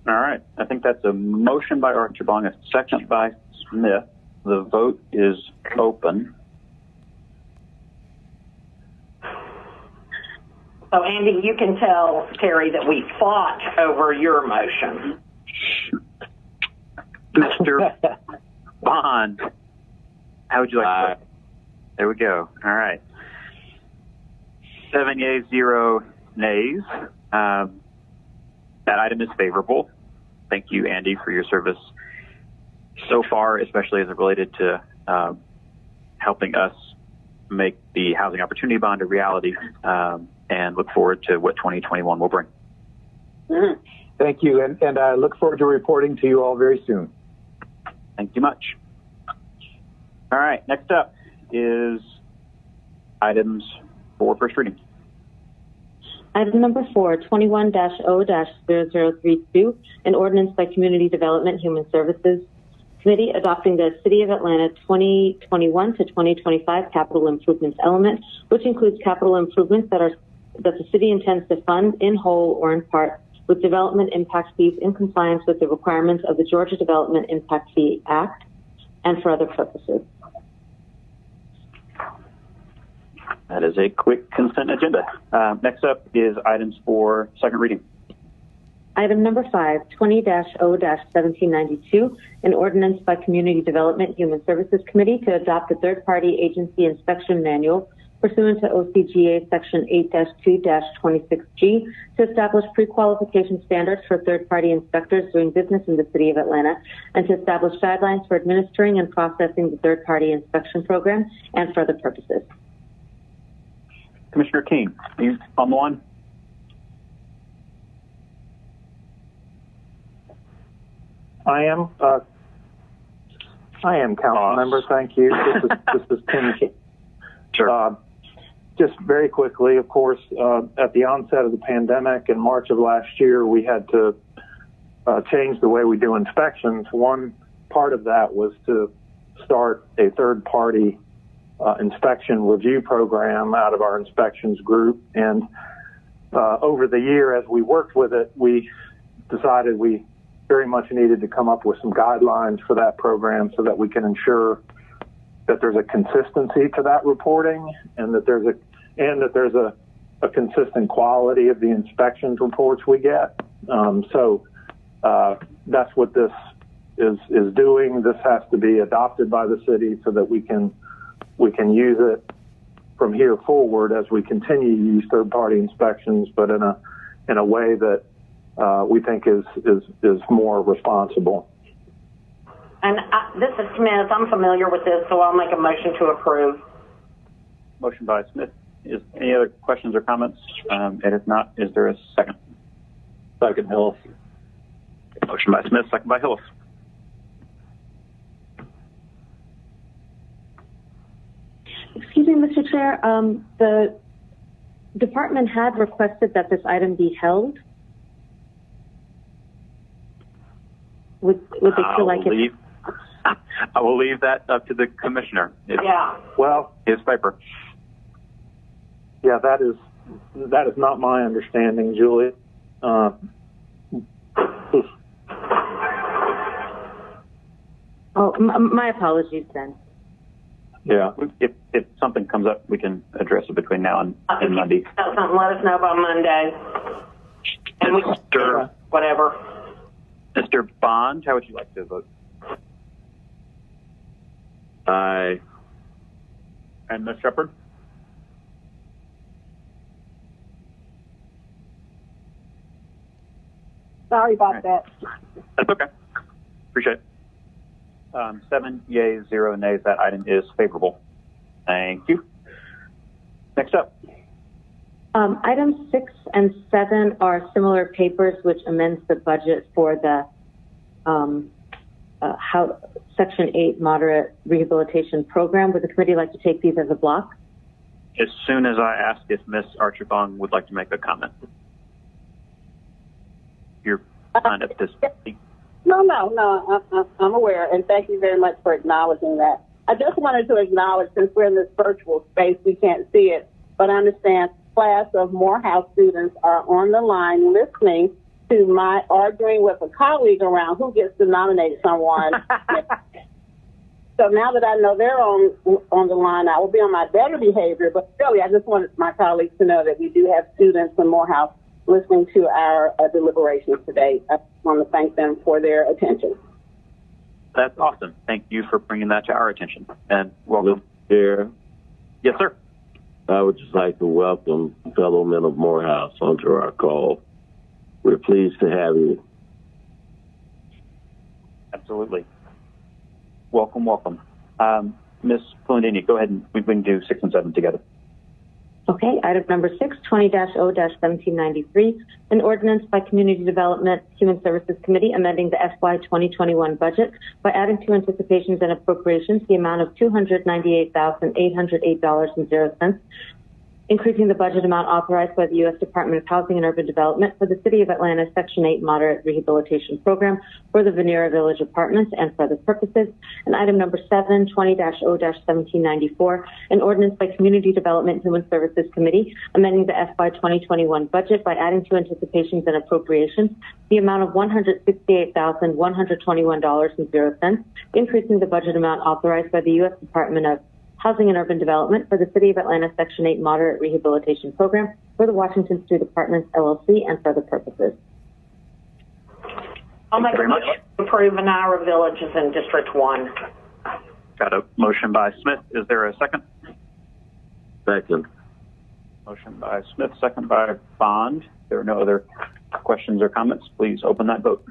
[SPEAKER 10] All right. I think that's a motion by Archibong, a second by Smith. The vote is open.
[SPEAKER 15] So, Andy, you can tell Terry that we fought over your motion.
[SPEAKER 10] Mr. Bond, how would you like to vote? There we go. All right. 7 yeas, 0 nays. That item is favorable. Thank you, Andy, for your service so far, especially as it related to helping us make the Housing Opportunity Bond a reality, and look forward to what 2021 will bring.
[SPEAKER 22] Thank you, and I look forward to reporting to you all very soon.
[SPEAKER 10] Thank you much. All right, next up is items for first reading.
[SPEAKER 11] Item number 4, 21-0-0032, an ordinance by Community Development Human Services Committee adopting the City of Atlanta 2021 to 2025 capital improvements element, which includes capital improvements that the city intends to fund in whole or in part with development impact fees in compliance with the requirements of the Georgia Development Impact Fee Act and for other purposes.
[SPEAKER 10] That is a quick consent agenda. Next up is items for second reading.
[SPEAKER 11] Item number 5, 20-0-1792, an ordinance by Community Development Human Services Committee to adopt a third-party agency inspection manual pursuant to OCGA Section 8-2-26G to establish pre-qualification standards for third-party inspectors doing business in the City of Atlanta and to establish guidelines for administering and processing the third-party inspection program and for other purposes.
[SPEAKER 10] Commissioner King, are you on the line?
[SPEAKER 22] I am council member. Thank you. This is Tim King.
[SPEAKER 10] Sure.
[SPEAKER 22] Just very quickly, of course, at the onset of the pandemic in March of last year, we had to change the way we do inspections. One part of that was to start a third-party inspection review program out of our inspections group. And over the year, as we worked with it, we decided we very much needed to come up with some guidelines for that program so that we can ensure that there's a consistency to that reporting and that there's a consistent quality of the inspections reports we get. So that's what this is doing. This has to be adopted by the city so that we can use it from here forward as we continue to use third-party inspections, but in a way that we think is more responsible.
[SPEAKER 15] And this is Smith. I'm familiar with this, so I'll make a motion to approve.
[SPEAKER 10] Motion by Smith. Is any other questions or comments? And if not, is there a second?
[SPEAKER 22] Second, Hillis.
[SPEAKER 10] Motion by Smith, second by Hillis.
[SPEAKER 11] Excuse me, Mr. Chair. The department had requested that this item be held. Would they feel like it?
[SPEAKER 10] I will leave that up to the commissioner.
[SPEAKER 22] Well,
[SPEAKER 10] his paper.
[SPEAKER 22] Yeah, that is not my understanding, Julie.
[SPEAKER 11] Oh, my apologies then.
[SPEAKER 10] Yeah, if something comes up, we can address it between now and Monday.
[SPEAKER 15] Something, let us know by Monday. And we whatever.
[SPEAKER 10] Mr. Bond, how would you like to vote? Aye. And Ms. Shepard?
[SPEAKER 14] Sorry about that.
[SPEAKER 10] That's okay. Appreciate it. 7 yeas, 0 nays. That item is favorable. Thank you. Next up.
[SPEAKER 11] Items 6 and 7 are similar papers, which amends the budget for the Section 8 Moderate Rehabilitation Program. Would the committee like to take these as a block?
[SPEAKER 10] As soon as I ask if Ms. Archibong would like to make a comment. You're signed up to speak.
[SPEAKER 14] No, I'm aware, and thank you very much for acknowledging that. I just wanted to acknowledge, since we're in this virtual space, we can't see it, but I understand class of Morehouse students are on the line listening to my arguing with a colleague around who gets to nominate someone. So now that I know they're on the line, I will be on my better behavior. But really, I just wanted my colleagues to know that we do have students from Morehouse listening to our deliberations today. I want to thank them for their attention.
[SPEAKER 10] That's awesome. Thank you for bringing that to our attention. And welcome.
[SPEAKER 12] Chair,
[SPEAKER 10] Yes, sir.
[SPEAKER 12] I would just like to welcome fellow men of Morehouse onto our call. We're pleased to have you.
[SPEAKER 10] Absolutely. Welcome, welcome. Ms. Pulandini, go ahead and we can do 6 and 7 together.
[SPEAKER 11] Okay, item number 6, 20-0-1793, an ordinance by Community Development Human Services Committee amending the FY 2021 budget by adding to anticipations and appropriations the amount of $298,808.00, increasing the budget amount authorized by the U.S. Department of Housing and Urban Development for the City of Atlanta Section 8 Moderate Rehabilitation Program for the Venera Village Apartments and for other purposes. And item number 7, 20-0-1794, an ordinance by Community Development Human Services Committee amending the FY 2021 budget by adding to anticipations and appropriations the amount of $168,121.00, increasing the budget amount authorized by the U.S. Department of Housing and Urban Development for the City of Atlanta Section 8 Moderate Rehabilitation Program for the Washington Street Apartments, LLC, and for other purposes.
[SPEAKER 15] I'll make a motion to approve Venera Villages in District 1.
[SPEAKER 10] Got a motion by Smith. Is there a second?
[SPEAKER 12] Second.
[SPEAKER 10] Motion by Smith, second by Bond. If there are no other questions or comments, please open that vote.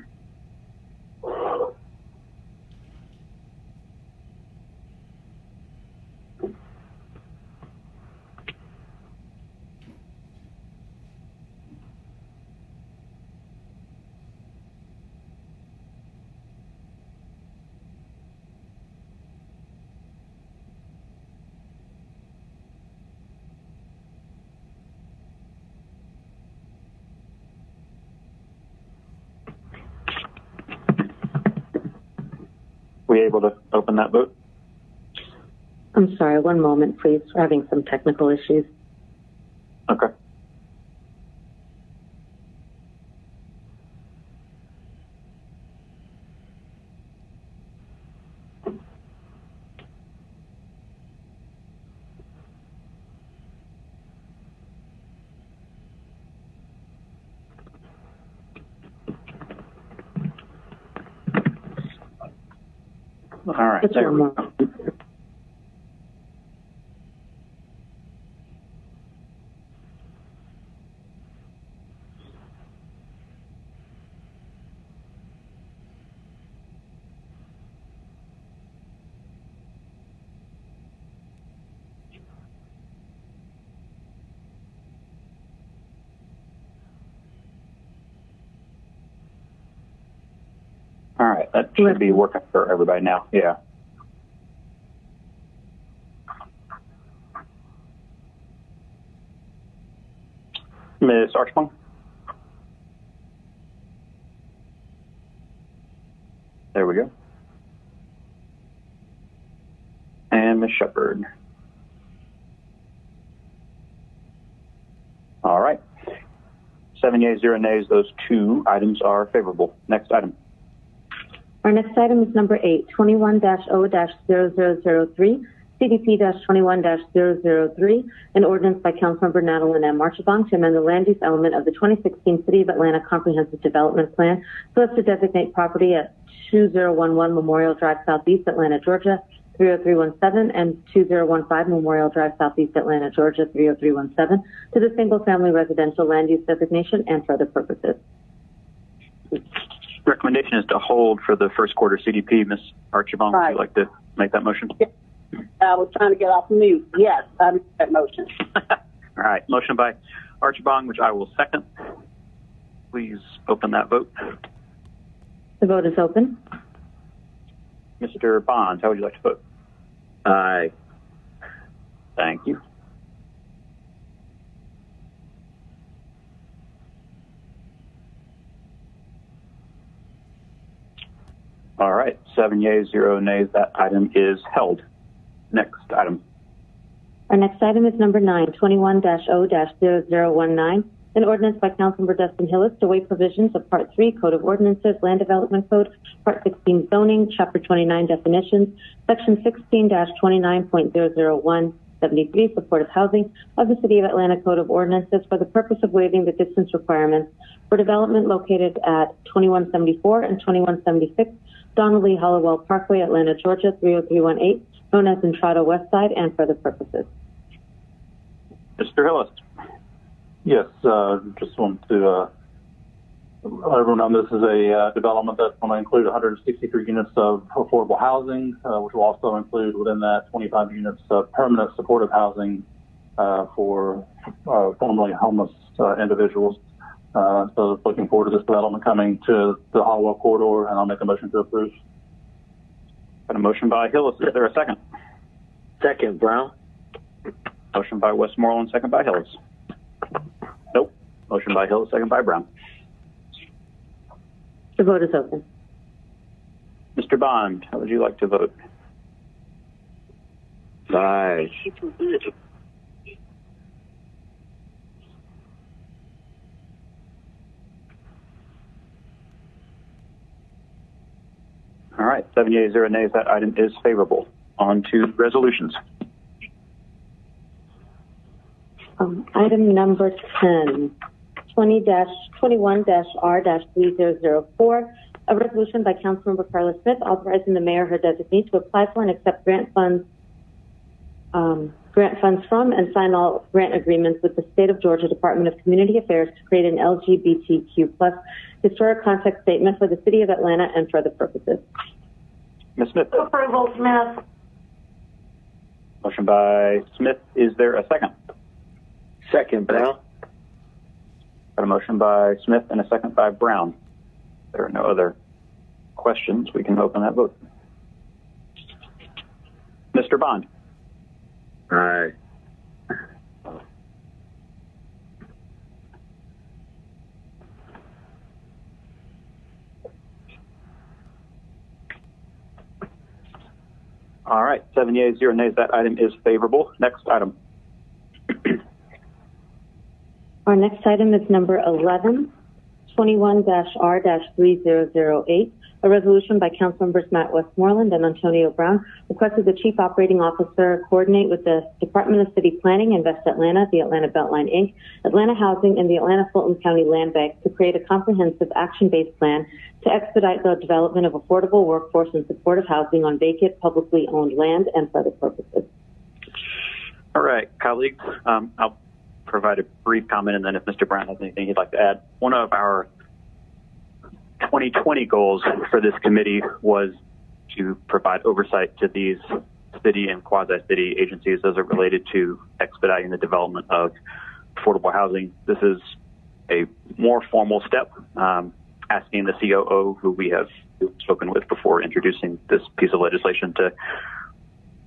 [SPEAKER 10] We able to open that vote?
[SPEAKER 11] I'm sorry, one moment, please. We're having some technical issues.
[SPEAKER 10] Okay. All right. There we go. All right, that should be working for everybody now. Yeah. Ms. Archibald? There we go. And Ms. Shepard. All right. 7 yeas, 0 nays. Those two items are favorable. Next item.
[SPEAKER 11] Our next item is number 8, 21-0-0003, CDP-21-003, an ordinance by Councilmember Natalie M. Archibong to amend the land use element of the 2016 City of Atlanta Comprehensive Development Plan so as to designate property at 2011 Memorial Drive Southeast, Atlanta, Georgia, 30317, and 2015 Memorial Drive Southeast, Atlanta, Georgia, 30317, to the single-family residential land use designation and for other purposes.
[SPEAKER 10] Recommendation is to hold for the first quarter CDP. Ms. Archibong, would you like to make that motion?
[SPEAKER 14] I was trying to get off mute. Yes, I make that motion.
[SPEAKER 10] All right. Motion by Archibong, which I will second. Please open that vote.
[SPEAKER 11] The vote is open.
[SPEAKER 10] Mr. Bond, how would you like to vote?
[SPEAKER 12] Aye.
[SPEAKER 10] Thank you. All right. 7 yeas, 0 nays. That item is held. Next item.
[SPEAKER 11] Our next item is number 9, 21-0-0019, An ordinance by Councilmember Dustin Hillis to waive provisions of Part 3, Code of Ordinances, Land Development Code, Part 16, Zoning, Chapter 29, Definitions, Section 16-29.001, 73, Supportive Housing of the City of Atlanta Code of Ordinances for the purpose of waiving the distance requirements for development located at 2174 and 2176 Donald Lee Hollowell Parkway, Atlanta, Georgia, 30318, known as Entrada West Side, and for other purposes.
[SPEAKER 13] Mr. Hillis. Yes, just want to let everyone know this is a development that's going to include 163 units of affordable housing, which will also include within that 25 units of permanent supportive housing for formerly homeless individuals. So looking forward to this development coming to the Hollowell corridor, and I'll make a motion to approve. Got a motion by Hillis. Is there a second?
[SPEAKER 12] Second, Brown.
[SPEAKER 13] Motion by Westmoreland, second by Hillis. Nope. Motion by Hillis, second by Brown.
[SPEAKER 11] The vote is open.
[SPEAKER 13] Mr. Bond, how would you like to vote?
[SPEAKER 12] Aye.
[SPEAKER 13] All right, 7 yeas, 0 nays. That item is favorable. On to resolutions.
[SPEAKER 11] Item number 10, 20-21-R-3004, a resolution by Councilmember Carla Smith authorizing the mayor, her designee, to apply for and accept grant funds from and sign all grant agreements with the State of Georgia Department of Community Affairs to create an LGBTQ+ historic context statement for the City of Atlanta and for other purposes.
[SPEAKER 13] Ms. Smith.
[SPEAKER 15] Approval, Smith.
[SPEAKER 13] Motion by Smith. Is there a second?
[SPEAKER 12] Second, Brown.
[SPEAKER 13] Got a motion by Smith and a second by Brown. There are no other questions. We can open that vote. Mr. Bond.
[SPEAKER 12] Aye.
[SPEAKER 13] All right, 7 yeas, 0 nays. That item is favorable. Next item.
[SPEAKER 11] Our next item is number 11, 21-R-3008, a resolution by Councilmembers Matt Westmoreland and Antonio Brown requested the Chief Operating Officer coordinate with the Department of City Planning, Invest Atlanta, the Atlanta Beltline, Inc., Atlanta Housing, and the Atlanta Fulton County Land Bank to create a comprehensive action-based plan to expedite the development of affordable workforce and supportive housing on vacant, publicly owned land and for other purposes.
[SPEAKER 13] All right, colleagues, I'll provide a brief comment, and then if Mr. Brown has anything he'd like to add. One of our 2020 goals for this committee was to provide oversight to these city and quasi-city agencies as it related to expediting the development of affordable housing. This is a more formal step, asking the COO, who we have spoken with before introducing this piece of legislation, to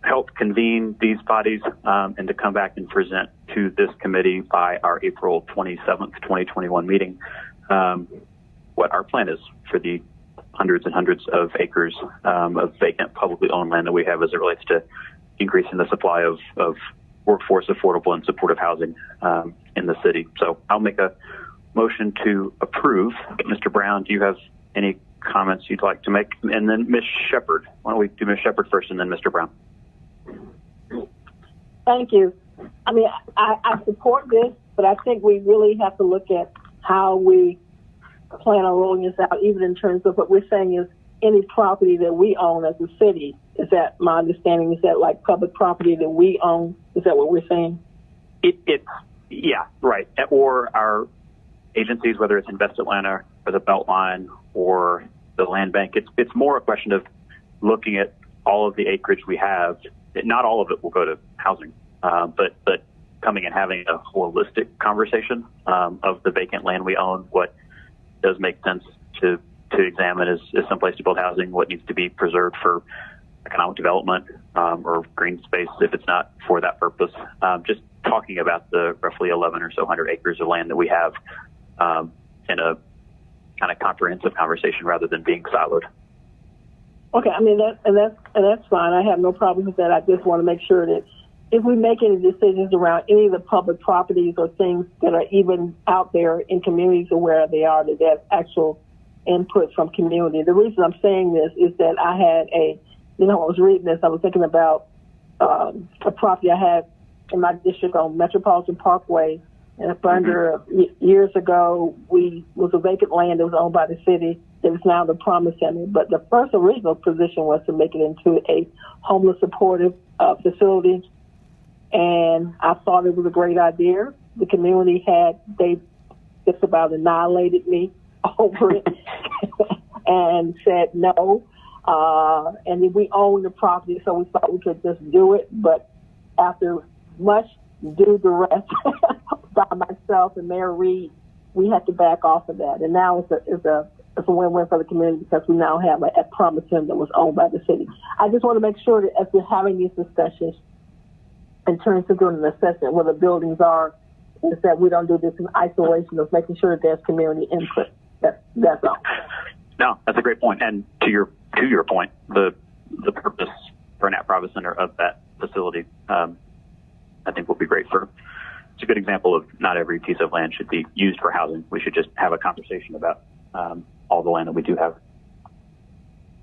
[SPEAKER 13] help convene these bodies and to come back and present to this committee by our April 27th, 2021 meeting what our plan is for the hundreds and hundreds of acres of vacant publicly owned land that we have as it relates to increasing the supply of workforce, affordable, and supportive housing in the city. So I'll make a motion to approve. Mr. Brown, do you have any comments you'd like to make? And then Ms. Shepard. Why don't we do Ms. Shepard first and then Mr. Brown?
[SPEAKER 14] Thank you. I mean, I support this, but I think we really have to look at how we plan on rolling this out, even in terms of what we're saying is any property that we own as a city. Is that my understanding? Is that like public property that we own? Is that what we're saying?
[SPEAKER 13] Yeah, right. Or our agencies, whether it's Invest Atlanta or the Beltline or the Land Bank, it's more a question of looking at all of the acreage we have. Not all of it will go to housing, but coming and having a holistic conversation of the vacant land we own, what does make sense to examine is some place to build housing, what needs to be preserved for economic development or green space if it's not for that purpose. Just talking about the roughly 11 or so hundred acres of land that we have in a kind of comprehensive conversation rather than being siloed.
[SPEAKER 14] Okay, I mean that's fine. I have no problem with that. I just want to make sure that
[SPEAKER 21] if we make any decisions around any of the public properties or things that are even out there in communities or where they are, that there's actual input from community. The reason I'm saying this is that I had I was reading this, I was thinking about a property I had in my district on Metropolitan Parkway, and up under years ago, was a vacant land that was owned by the city. It is now the Promise Center. But the first original position was to make it into a homeless supportive facility, and I thought it was a great idea. The community they just about annihilated me over it and said no. And then we own the property, so we thought we could just do it. But after much do the rest by myself and Mayor Reed, we had to back off of that. And now it's a win-win for the community because we now have a Promise Center that was owned by the city. I just want to make sure that as we're having these discussions in terms of doing an assessment where the buildings are, is that we don't do this in isolation, of making sure that there's community input. That's all.
[SPEAKER 13] No, that's a great point. And to your point, the purpose for an Promise Center of that facility, I think will be great it's a good example of not every piece of land should be used for housing. We should just have a conversation about all the land that we do have.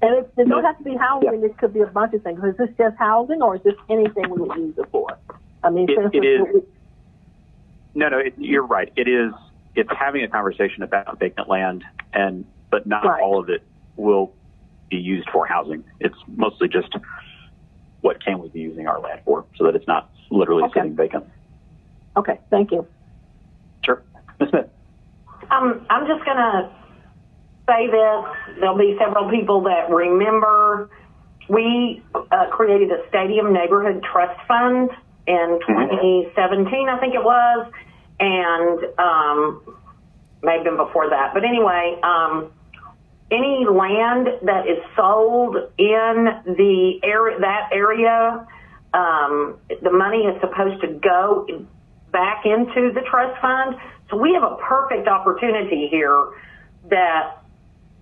[SPEAKER 21] And it don't have to be housing. This could be a bunch of things. Is this just housing, or is this anything we would use it for? I mean,
[SPEAKER 13] it is. No, you're right. It is. It's having a conversation about vacant land, but not all of it will be used for housing. It's mostly just what can we be using our land for, so that it's not literally sitting vacant.
[SPEAKER 21] Okay, thank you.
[SPEAKER 13] Sure. Ms. Smith.
[SPEAKER 15] I'm just going to say this. There'll be several people that remember we created a Stadium Neighborhood Trust Fund in 2017, I think it was, and may have been before that. But anyway, any land that is sold in that area, the money is supposed to go back into the trust fund. So we have a perfect opportunity here that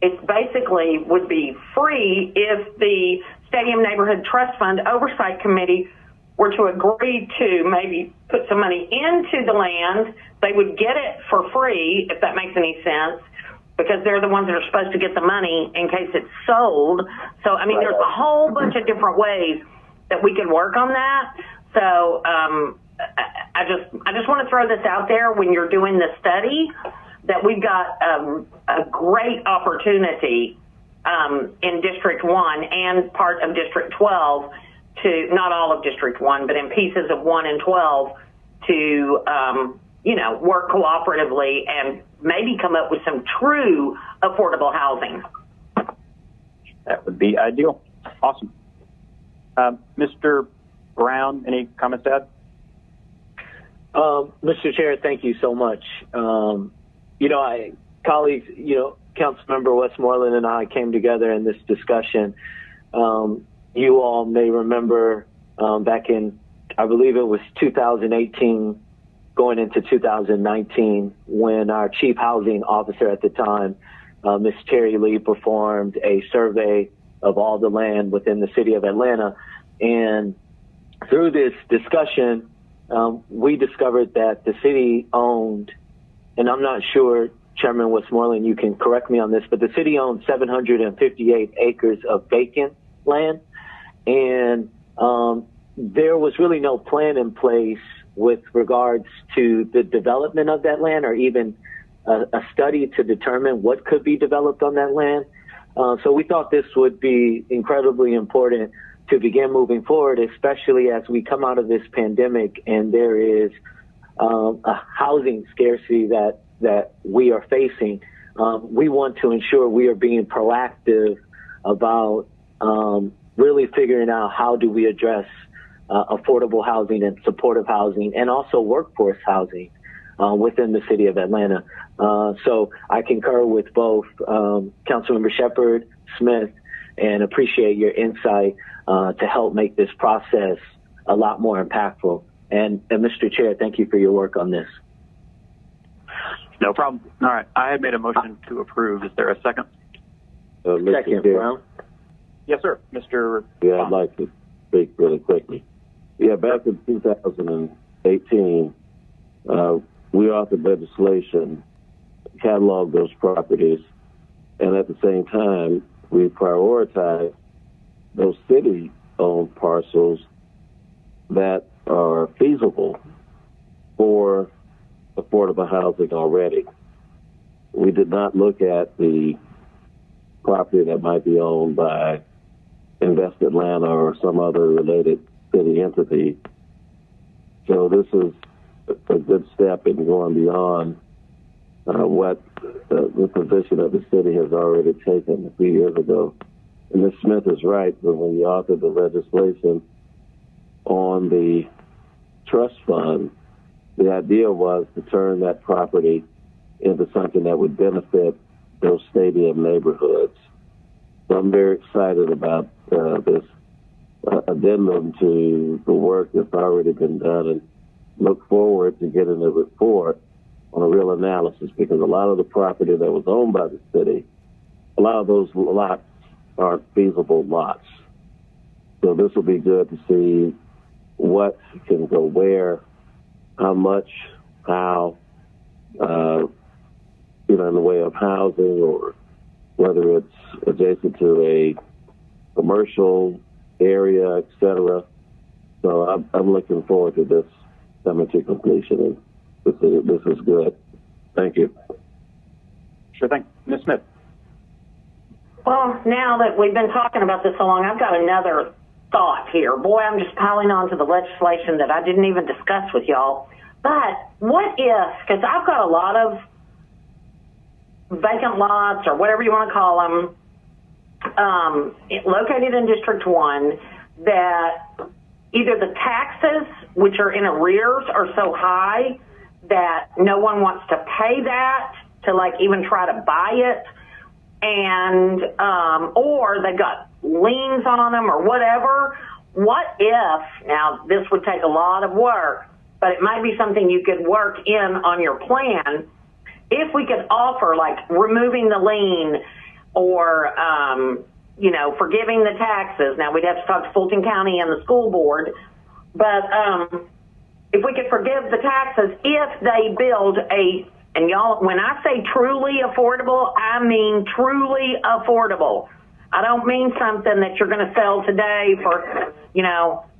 [SPEAKER 15] it basically would be free if the Stadium Neighborhood Trust Fund Oversight Committee were to agree to maybe put some money into the land. They would get it for free, if that makes any sense, because they're the ones that are supposed to get the money in case it's sold. So, I mean, there's a whole bunch of different ways that we can work on that. So I just want to throw this out there when you're doing the study, that we've got a great opportunity in District 1 and part of District 12 to, not all of District 1, but in pieces of 1 and 12 to, work cooperatively and maybe come up with some true affordable housing.
[SPEAKER 13] That would be ideal. Awesome. Mr. Brown, any comments to add?
[SPEAKER 2] Mr. Chair, thank you so much. Colleagues, Councilmember Westmoreland and I came together in this discussion. You all may remember back in, I believe it was 2018, going into 2019, when our chief housing officer at the time, Ms. Terry Lee, performed a survey of all the land within the city of Atlanta. And through this discussion, we discovered that the city owned, and I'm not sure, Chairman Westmoreland, you can correct me on this, but the city owned 758 acres of vacant land. And there was really no plan in place with regards to the development of that land, or even a study to determine what could be developed on that land. So we thought this would be incredibly important to begin moving forward, especially as we come out of this pandemic and there is a housing scarcity that we are facing. We want to ensure we are being proactive about really figuring out how do we address affordable housing and supportive housing, and also workforce housing within the city of Atlanta. So I concur with both Councilmember Shepard, Smith, and appreciate your insight to help make this process a lot more impactful. And Mr. Chair, thank you for your work on this.
[SPEAKER 13] No problem. All right. I had made a motion to approve. Is there a second?
[SPEAKER 2] Second, Brown.
[SPEAKER 13] Yes, sir. Mr.
[SPEAKER 12] Yeah, I'd like to speak really quickly. Yeah, back in 2018, we authored legislation, cataloged those properties, and at the same time, we prioritized those city-owned parcels that are feasible for affordable housing already. We did not look at the property that might be owned by Invest Atlanta or some other related city entity. So this is a good step in going beyond what the position that the city has already taken a few years ago. And Ms. Smith is right, that when you authored the legislation on the trust fund, the idea was to turn that property into something that would benefit those stadium neighborhoods. So I'm very excited about this addendum to the work that's already been done, and look forward to getting a report on a real analysis, because a lot of the property that was owned by the city, a lot of those lots aren't feasible lots. So this will be good to see what can go where, how much, how, in the way of housing, or whether it's adjacent to a commercial area, etc. So I'm looking forward to this coming to completion, and this is good. Thank you.
[SPEAKER 10] Sure thing. Ms. Smith.
[SPEAKER 15] Well, now that we've been talking about this so long, I've got another thought here. Boy, I'm just piling on to the legislation that I didn't even discuss with y'all. But what if, because I've got a lot of vacant lots, or whatever you want to call them, located in District 1, that either the taxes, which are in arrears, are so high that no one wants to pay that to even try to buy it, and or they got liens on them or whatever. What if, now this would take a lot of work, but it might be something you could work in on your plan, if we could offer removing the lien, or forgiving the taxes. Now we'd have to talk to Fulton County and the school board, but if we could forgive the taxes if they build and y'all, when I say truly affordable, I mean truly affordable. I don't mean something that you're going to sell today for, $100,000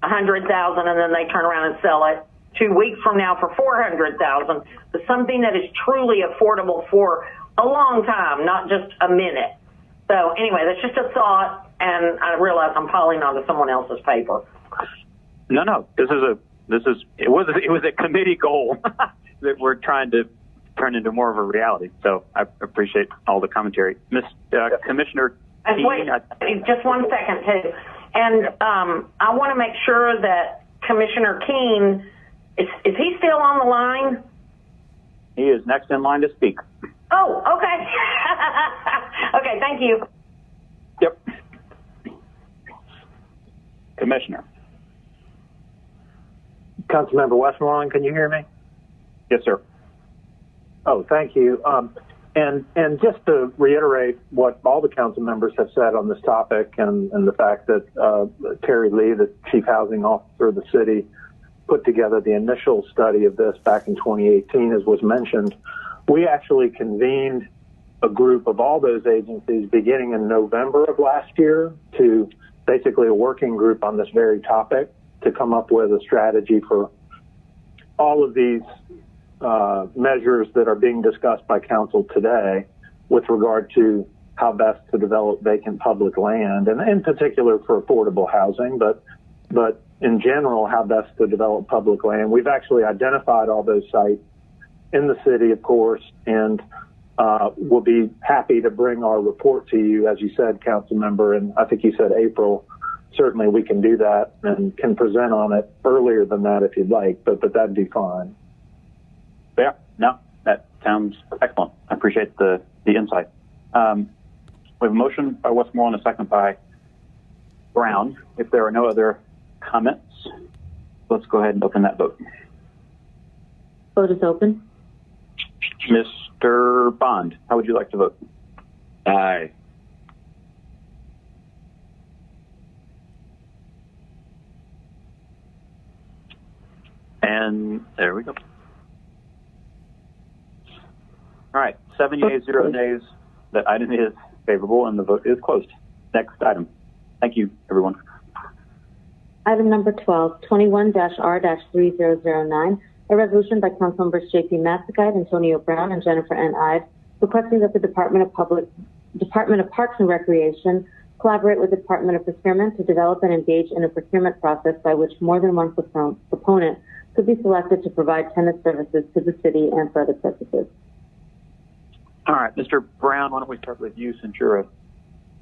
[SPEAKER 15] and then they turn around and sell it 2 weeks from now for $400,000, but something that is truly affordable for a long time, not just a minute. So anyway, that's just a thought, and I realize I'm piling onto someone else's paper.
[SPEAKER 10] No, it was a committee goal that we're trying to turn into more of a reality. So I appreciate all the commentary. Commissioner Keene.
[SPEAKER 15] Wait, just 1 second, too. And I want to make sure that Commissioner Keene, is he still on the line?
[SPEAKER 10] He is next in line to speak.
[SPEAKER 15] Oh, okay. Okay, thank you.
[SPEAKER 10] Yep. Commissioner.
[SPEAKER 3] Councilmember Westmoreland, can you hear me?
[SPEAKER 10] Yes, sir.
[SPEAKER 3] Oh, thank you. And just to reiterate what all the council members have said on this topic, and the fact that Terry Lee, the Chief Housing Officer of the city, put together the initial study of this back in 2018, as was mentioned, we actually convened a group of all those agencies beginning in November of last year, to basically a working group on this very topic, to come up with a strategy for all of these measures that are being discussed by council today with regard to how best to develop vacant public land, and in particular for affordable housing, but in general, how best to develop public land. We've actually identified all those sites in the city, of course, and we'll be happy to bring our report to you, as you said, council member, and I think you said April. Certainly we can do that and can present on it earlier than that if you'd like, but that'd be fine.
[SPEAKER 10] Yeah, no, that sounds excellent. I appreciate the insight. We have a motion by Westmoreland and a second by Brown. If there are no other comments, let's go ahead and open that vote.
[SPEAKER 11] Vote is open.
[SPEAKER 10] Mr. Bond, how would you like to vote?
[SPEAKER 12] Aye.
[SPEAKER 13] And there we go. All right, 7 yeas, 0 nays. That item is favorable, and the vote is closed. Next item. Thank you, everyone.
[SPEAKER 11] Item number 12, 21-R-3009, a resolution by Councilmembers J.P. Matsakite, Antonio Brown, and Jennifer N. Ives, requesting that the Department of Parks and Recreation collaborate with the Department of Procurement to develop and engage in a procurement process by which more than one proponent could be selected to provide tenant services to the city and for other purposes.
[SPEAKER 13] All right, Mr. Brown, why don't we start with you since you're a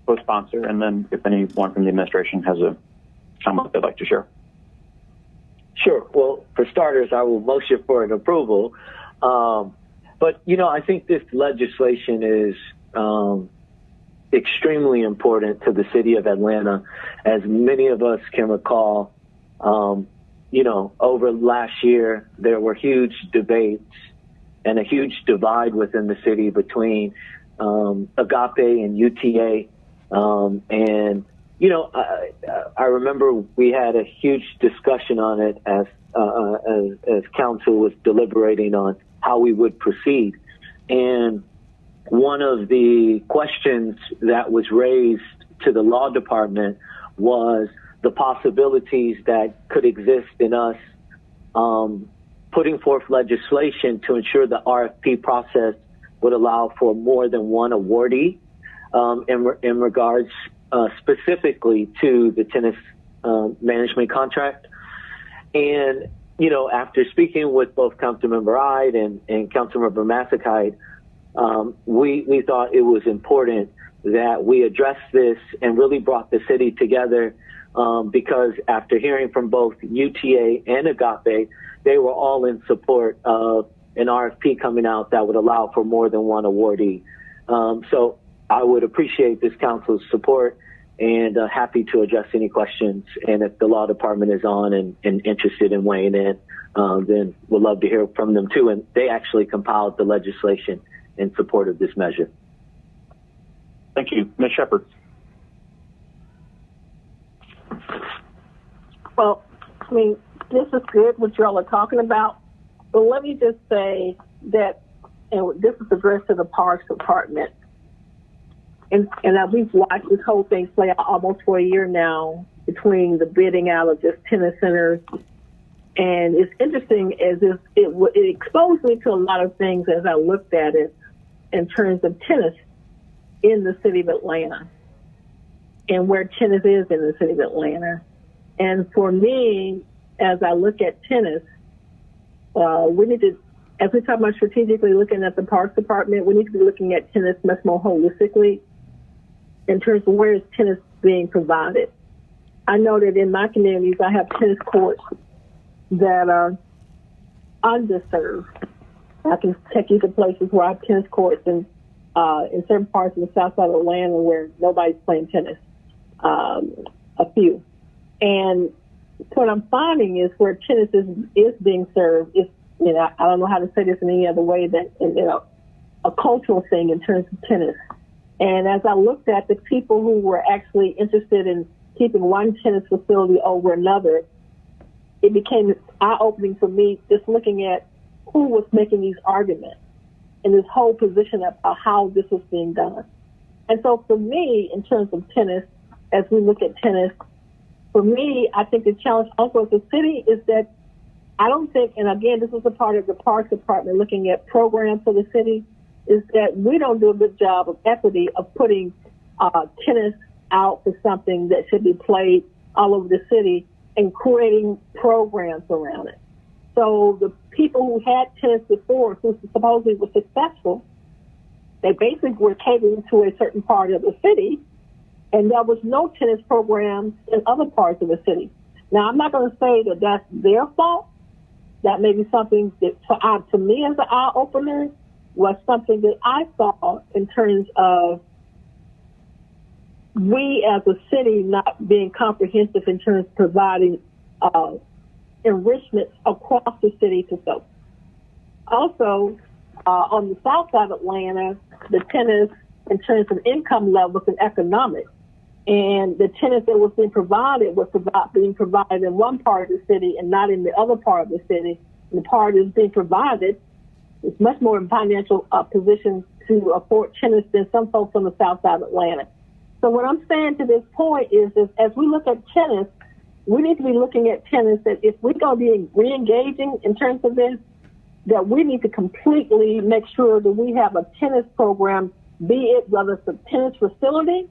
[SPEAKER 13] co-sponsor, and then if anyone from the administration has a comment they'd like to share.
[SPEAKER 2] Sure. Well, for starters, I will motion for an approval. But, I think this legislation is extremely important to the city of Atlanta. As many of us can recall, over last year, there were huge debates and a huge divide within the city between Agape and UTA. I remember we had a huge discussion on it as council was deliberating on how we would proceed. And one of the questions that was raised to the law department was the possibilities that could exist in us putting forth legislation to ensure the RFP process would allow for more than one awardee in regards specifically to the tennis management contract. And, after speaking with both Councilmember Ide and Councilmember Matsakite, we thought it was important that we addressed this and really brought the city together because after hearing from both UTA and Agape, they were all in support of an RFP coming out that would allow for more than one awardee. So I would appreciate this council's support and happy to address any questions. And if the law department is on and interested in weighing in, then we'd love to hear from them too. And they actually compiled the legislation in support of this measure.
[SPEAKER 13] Thank you. Ms. Shepherd.
[SPEAKER 14] Well, this is good what y'all are talking about, but let me just say that, and this is addressed to the Parks Department, and we've watched this whole thing play out almost for a year now between the bidding out of just tennis centers, and it's interesting as if it exposed me to a lot of things as I looked at it in terms of tennis in the city of Atlanta and where tennis is in the city of Atlanta. And for me, as I look at tennis, we need to, as we talk about strategically looking at the Parks Department, we need to be looking at tennis much more holistically in terms of where is tennis being provided. I know that in my communities, I have tennis courts that are underserved. I can take you to places where I have tennis courts in certain parts of the south side of Atlanta where nobody's playing tennis, a few. And what I'm finding is where tennis is being served is, I don't know how to say this in any other way than, a cultural thing in terms of tennis. And as I looked at the people who were actually interested in keeping one tennis facility over another, it became eye-opening for me just looking at who was making these arguments and this whole position about how this was being done. And so for me, in terms of tennis, as we look at tennis, for me, I think the challenge also as a city is that I don't think, and again, this is a part of the Parks Department looking at programs for the city, is that we don't do a good job of equity of putting tennis out for something that should be played all over the city and creating programs around it. So the people who had tennis before, who supposedly were successful, they basically were catering to a certain part of the city, and there was no tennis programs in other parts of the city. Now, I'm not going to say that that's their fault. That may be something that, to me as an eye-opener, was something that I saw in terms of we as a city not being comprehensive in terms of providing enrichment across the city to folks. Also, on the south side of Atlanta, the tennis, in terms of income levels and economics, and the tenants that was being provided was being provided in one part of the city and not in the other part of the city. And the part that's being provided is much more in financial position to afford tenants than some folks on the south side of Atlanta. So what I'm saying to this point is as we look at tenants, we need to be looking at tenants that if we're going to be re-engaging in terms of this, that we need to completely make sure that we have a tenants program, be it whether it's a tenants facility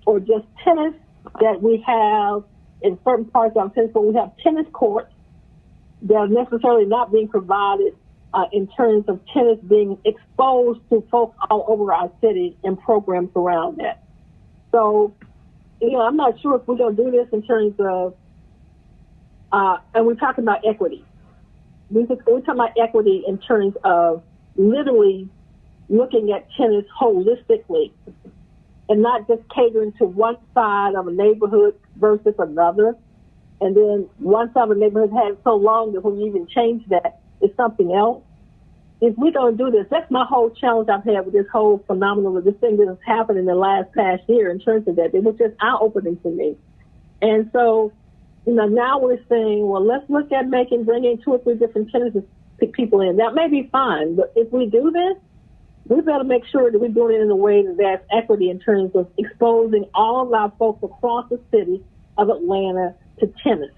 [SPEAKER 14] or just tenants that we have in certain parts of our tenants, but we have tennis courts that are necessarily not being provided in terms of tenants being exposed to folks all over our city and programs around that. So, I'm not sure if we're going to do this in terms of, and we're talking about equity. We're talking about equity in terms of literally looking at tenants holistically and not just catering to one side of a neighborhood versus another. And then one side of a neighborhood had so long that when you even change that, it's something else. If we don't do this, that's my whole challenge I've had with this whole phenomenon of this thing that has happened in the past year in terms of that. It was just eye-opening to me. And so, now we're saying, well, let's look at bringing 2 or 3 different tenants to pick people in. That may be fine, but if we do this, we better make sure that we're doing it in a way that there's equity in terms of exposing all of our folks across the city of Atlanta to tenants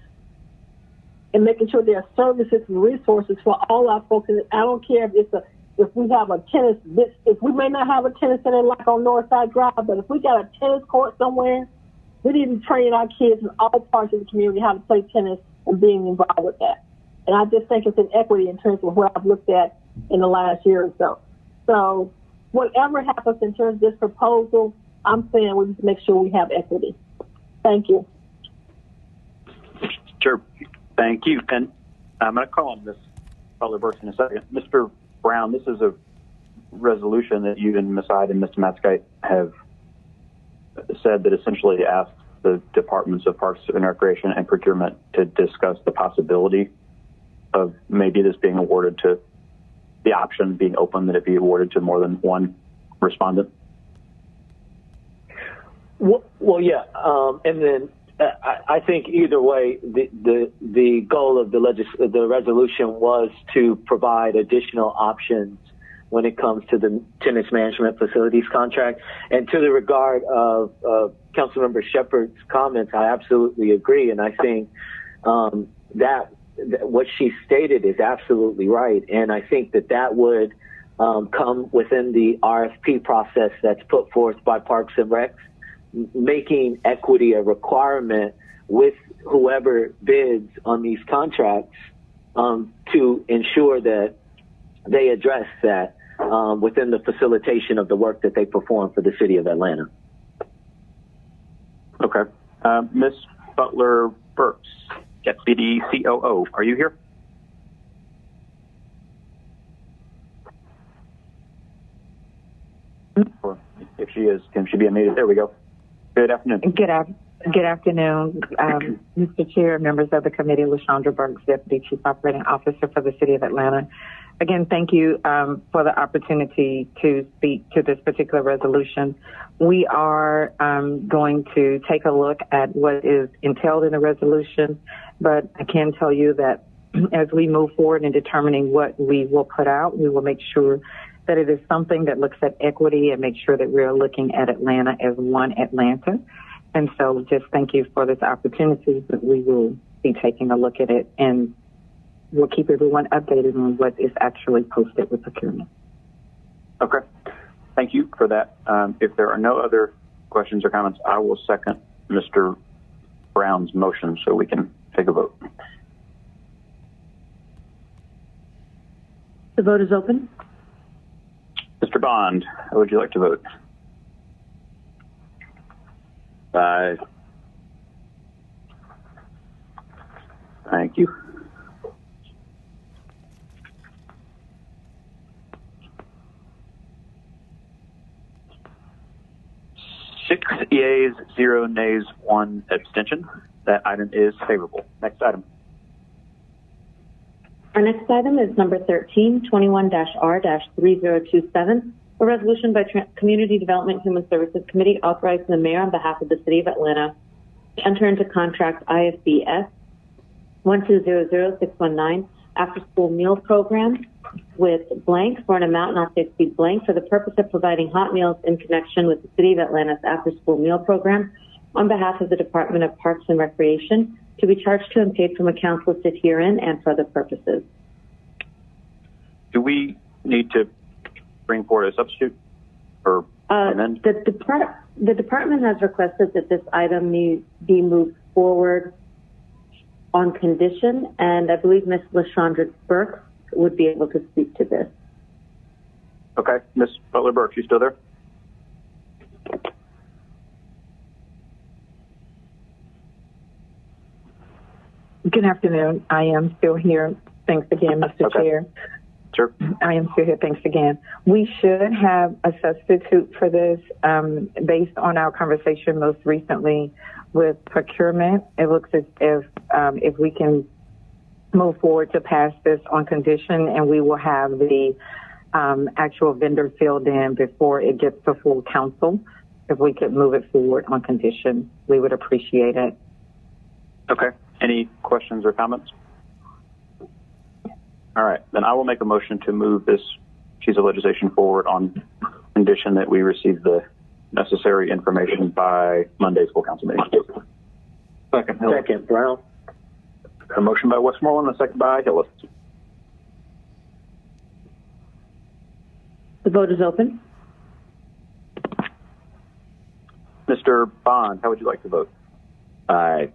[SPEAKER 14] and making sure there are services and resources for all our folks. And I don't care if we have a tennis, if we may not have a tennis center like on Northside Drive, but if we got a tennis court somewhere, we need to train our kids in all parts of the community how to play tennis and being involved with that. And I just think it's an equity in terms of what I've looked at in the last year or so. So whatever happens in terms of this proposal, I'm saying we need to make sure we have equity. Thank you.
[SPEAKER 13] Sure. Thank you. And I'm going to call on Ms. Butler-Burks in a second. Mr. Brown, this is a resolution that you and Ms. Ide and Mr. Matskite have said that essentially asks the Departments of Parks and Recreation and Procurement to discuss the possibility of maybe this being awarded to the option being open that it be awarded to more than one respondent.
[SPEAKER 2] Well, yeah, and then I think either way, the goal of the resolution was to provide additional options when it comes to the tennis management facilities contract. And to the regard of Councilmember Shepherd's comments, I absolutely agree. And I think that what she stated is absolutely right. And I think that would come within the RFP process that's put forth by Parks and Recs, making equity a requirement with whoever bids on these contracts to ensure that they address that within the facilitation of the work that they perform for the city of Atlanta.
[SPEAKER 13] Okay. Ms. Butler-Burks, Deputy COO, are you here? Or if she is, can she be unmuted? There we go. Good afternoon.
[SPEAKER 4] Good afternoon, Mr. Chair, members of the committee. LaShondra Burks, Deputy Chief Operating Officer for the City of Atlanta. Again, thank you for the opportunity to speak to this particular resolution. We are going to take a look at what is entailed in the resolution, but I can tell you that as we move forward in determining what we will put out, we will make sure that it is something that looks at equity and make sure that we're looking at Atlanta as one Atlanta. And so just thank you for this opportunity, but we will be taking a look at it and we'll keep everyone updated on what is actually posted with procurement.
[SPEAKER 13] Okay. Thank you for that. If there are no other questions or comments, I will second Mr. Brown's motion so we can take a vote.
[SPEAKER 11] The vote is open.
[SPEAKER 13] Mr. Bond, how would you like to vote? Aye. Thank you. Six yeas, 0 nays, 1 abstention. That item is favorable. Next item.
[SPEAKER 11] Our next item is number 13, 21-R-3027, A resolution by Community Development and Human Services Committee authorizing the mayor on behalf of the City of Atlanta to enter into contract ISBS 1200619 after school meal program with blank for an amount not to exceed blank for the purpose of providing hot meals in connection with the City of Atlanta's after school meal program on behalf of the Department of Parks and Recreation to be charged to and paid from accounts listed herein and for other purposes.
[SPEAKER 10] Do we need to bring forward a substitute or amend?
[SPEAKER 11] The department has requested that this item be moved forward on condition, and I believe Ms. LaShondra Burke would be able to speak to this.
[SPEAKER 10] Okay, Ms. Butler-Burke, you still there?
[SPEAKER 4] Good afternoon. I am still here. Thanks again, Mr. Chair.
[SPEAKER 10] Sure.
[SPEAKER 4] I am still here. Thanks again. We should have a substitute for this based on our conversation most recently with procurement. It looks as if we can move forward to pass this on condition, and we will have the actual vendor filled in before it gets to full council. If we could move it forward on condition, we would appreciate it.
[SPEAKER 10] Okay. Any questions or comments? All right. Then I will make a motion to move this piece of legislation forward on condition that we receive the necessary information by Monday's full council meeting.
[SPEAKER 2] Second, Brown.
[SPEAKER 10] A motion by Westmoreland, a second by Hillis.
[SPEAKER 11] The vote is open.
[SPEAKER 10] Mr. Bond, how would you like to vote?
[SPEAKER 12] Aye.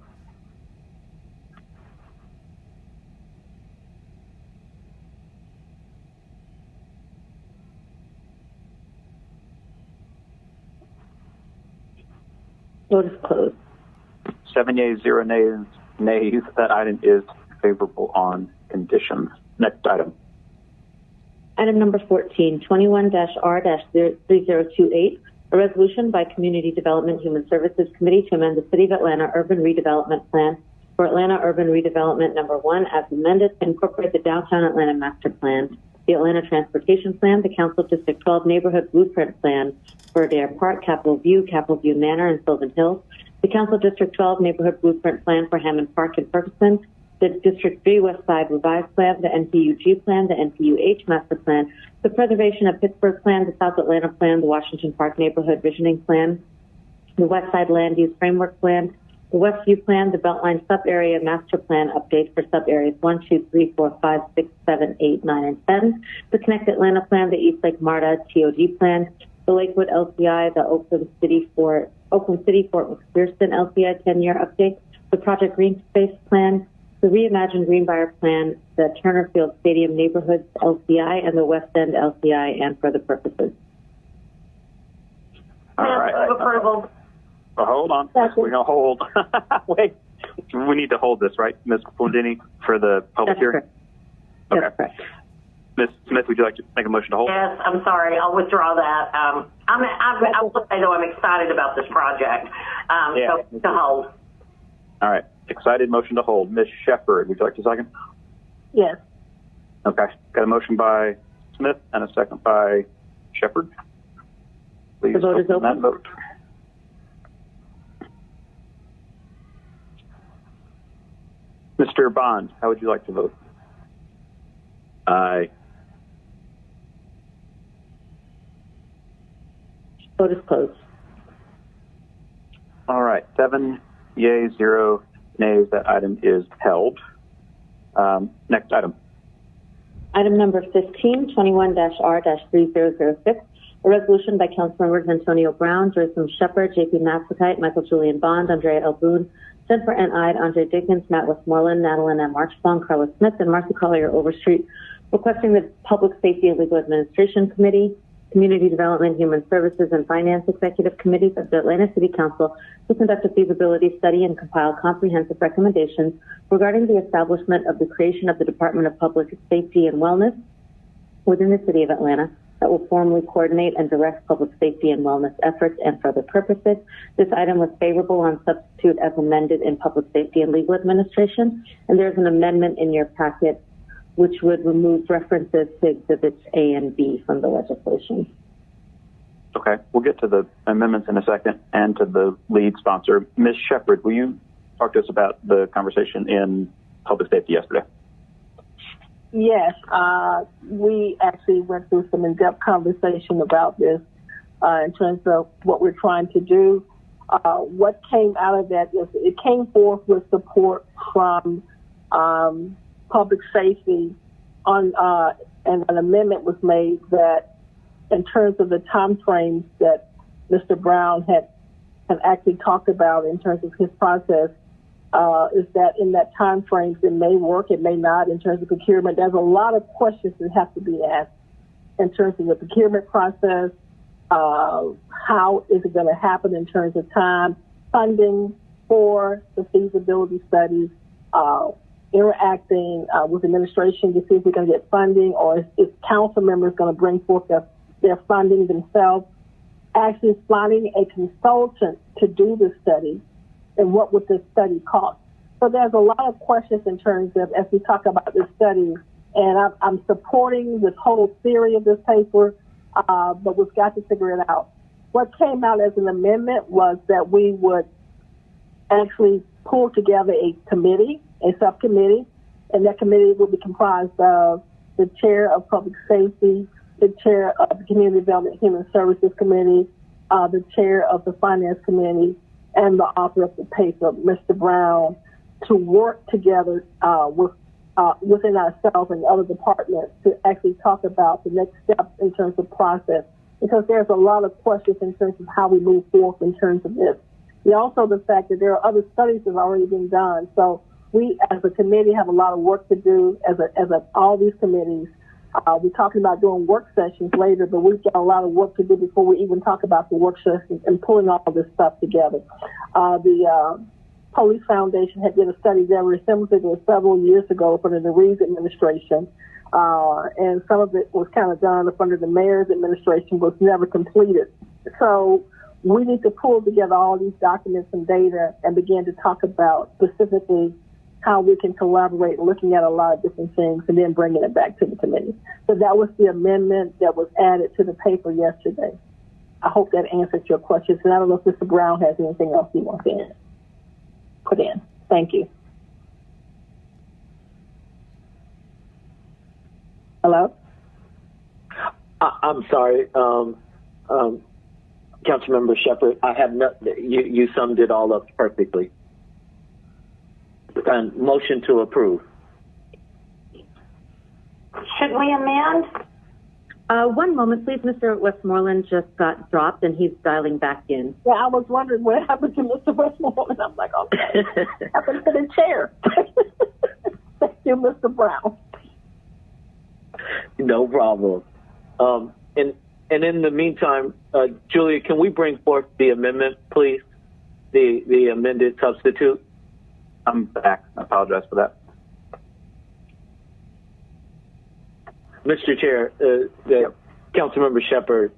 [SPEAKER 11] Vote is closed.
[SPEAKER 10] 7 yeas, 0 nays. That item is favorable on conditions. Next item.
[SPEAKER 11] Item number 14, 21-R-3028, a resolution by Community Development Human Services Committee to amend the City of Atlanta Urban Redevelopment Plan for Atlanta Urban Redevelopment Number 1 as amended to incorporate the Downtown Atlanta Master Plan, the Atlanta Transportation Plan, the Council District 12 Neighborhood Blueprint Plan for Adair Park, Capitol View Manor, and Sylvan Hills, the Council District 12 Neighborhood Blueprint Plan for Hammond Park and Ferguson, the District 3 West Side Revised Plan, the NPUG Plan, the NPUH Master Plan, the Preservation of Pittsburgh Plan, the South Atlanta Plan, the Washington Park Neighborhood Visioning Plan, the West Side Land Use Framework Plan, the Westview Plan, the Beltline Sub-Area Master Plan update for sub-areas 1, 2, 3, 4, 5, 6, 7, 8, 9, and 10, the Connect Atlanta Plan, the East Lake MARTA TOD Plan, the Lakewood LCI, the Oakland City Fort McPherson LCI 10-year update, the Project Green Space Plan, the Reimagined Greenbrier Plan, the Turner Field Stadium Neighborhoods LCI, and the West End LCI, and for the purposes.
[SPEAKER 10] All right.
[SPEAKER 15] Approval.
[SPEAKER 10] Well, hold on. We're going to hold. Wait. We need to hold this, right, Ms. Blandini, for the public hearing?
[SPEAKER 11] That's correct.
[SPEAKER 10] Ms. Smith, would you like to make a motion to hold?
[SPEAKER 15] Yes, I'm sorry. I'll withdraw that. I will say, though, I'm excited about this project. So to hold.
[SPEAKER 10] All right. Excited motion to hold. Ms. Shepard, would you like to second?
[SPEAKER 11] Yes.
[SPEAKER 10] Okay. Got a motion by Smith and a second by Shepard. Please
[SPEAKER 11] the vote is open.
[SPEAKER 10] That vote. Mr. Bond, how would you like to vote?
[SPEAKER 12] Aye.
[SPEAKER 11] Vote is closed.
[SPEAKER 10] All right. 7 yeas, 0 nays. That item is held. Next item.
[SPEAKER 11] Item number 15, 21-R-3006, a resolution by Councilmembers Antonio Brown, Joycelyn Shepard, J.P. Matsakite, Michael Julian Bond, Andrea L. Boone, Jennifer N. Ide, Andre Dickens, Matt Westmoreland, Madeline M. Marchbaum, Carla Smith, and Marcy Collier Overstreet, requesting the Public Safety and Legal Administration Committee, Community Development, Human Services, and Finance Executive Committees of the Atlanta City Council to conduct a feasibility study and compile comprehensive recommendations regarding the establishment of the creation of the Department of Public Safety and Wellness within the City of Atlanta that will formally coordinate and direct public safety and wellness efforts and for other purposes. This item was favorable on substitute as amended in Public Safety and Legal Administration, and there's an amendment in your packet which would remove references to Exhibits A and B from the legislation.
[SPEAKER 13] Okay, we'll get to the amendments in a second and to the lead sponsor. Ms. Shepard, will you talk to us about the conversation in public safety yesterday?
[SPEAKER 14] Yes, we actually went through some in-depth conversation about this in terms of what we're trying to do. What came out of that is it came forth with support from public safety on, and an amendment was made that in terms of the time frames that Mr. Brown had actually talked about in terms of his process, is that in that time frames it may work, it may not in terms of procurement. There's a lot of questions that have to be asked in terms of the procurement process, how is it going to happen in terms of time, funding for the feasibility studies, interacting with administration to see if we're going to get funding, or is council members going to bring forth their funding themselves, actually finding a consultant to do the study, and what would this study cost. So there's a lot of questions in terms of, as we talk about this study, and I'm supporting this whole theory of this paper, but we've got to figure it out. What came out as an amendment was that we would actually pull together a committee, a subcommittee, and that committee will be comprised of the chair of public safety, the chair of the Community Development and Human Services Committee, the chair of the Finance Committee, and the author of the paper, Mr. Brown, to work together within ourselves and other departments to actually talk about the next steps in terms of process, because there's a lot of questions in terms of how we move forward in terms of this. And also the fact that there are other studies that have already been done. So we, as a committee, have a lot of work to do as all these committees. We're talking about doing work sessions later, but we've got a lot of work to do before we even talk about the work sessions and pulling all this stuff together. The Police Foundation had did a study very similar to this several years ago under the Reeves administration, and some of it was kind of done up under the mayor's administration, was never completed. So we need to pull together all these documents and data and begin to talk about specifically how we can collaborate, looking at a lot of different things, and then bringing it back to the committee. So that was the amendment that was added to the paper yesterday. I hope that answers your questions. And I don't know if Mr. Brown has anything else he wants to put in. Thank you. Hello?
[SPEAKER 2] I'm sorry, Councilmember Shepard. I have not. You summed it all up perfectly. And motion to approve.
[SPEAKER 15] Should we amend?
[SPEAKER 11] One moment, please. Mr. Westmoreland just got dropped, and he's dialing back in.
[SPEAKER 14] Yeah, I was wondering what happened to Mr. Westmoreland. I'm like, okay, what happened to the chair? Thank you, Mr. Brown.
[SPEAKER 2] No problem. And in the meantime, Julia, can we bring forth the amendment, please? The amended substitute.
[SPEAKER 13] I'm back. I apologize for that.
[SPEAKER 2] Mr. Chair, Councilmember Shepard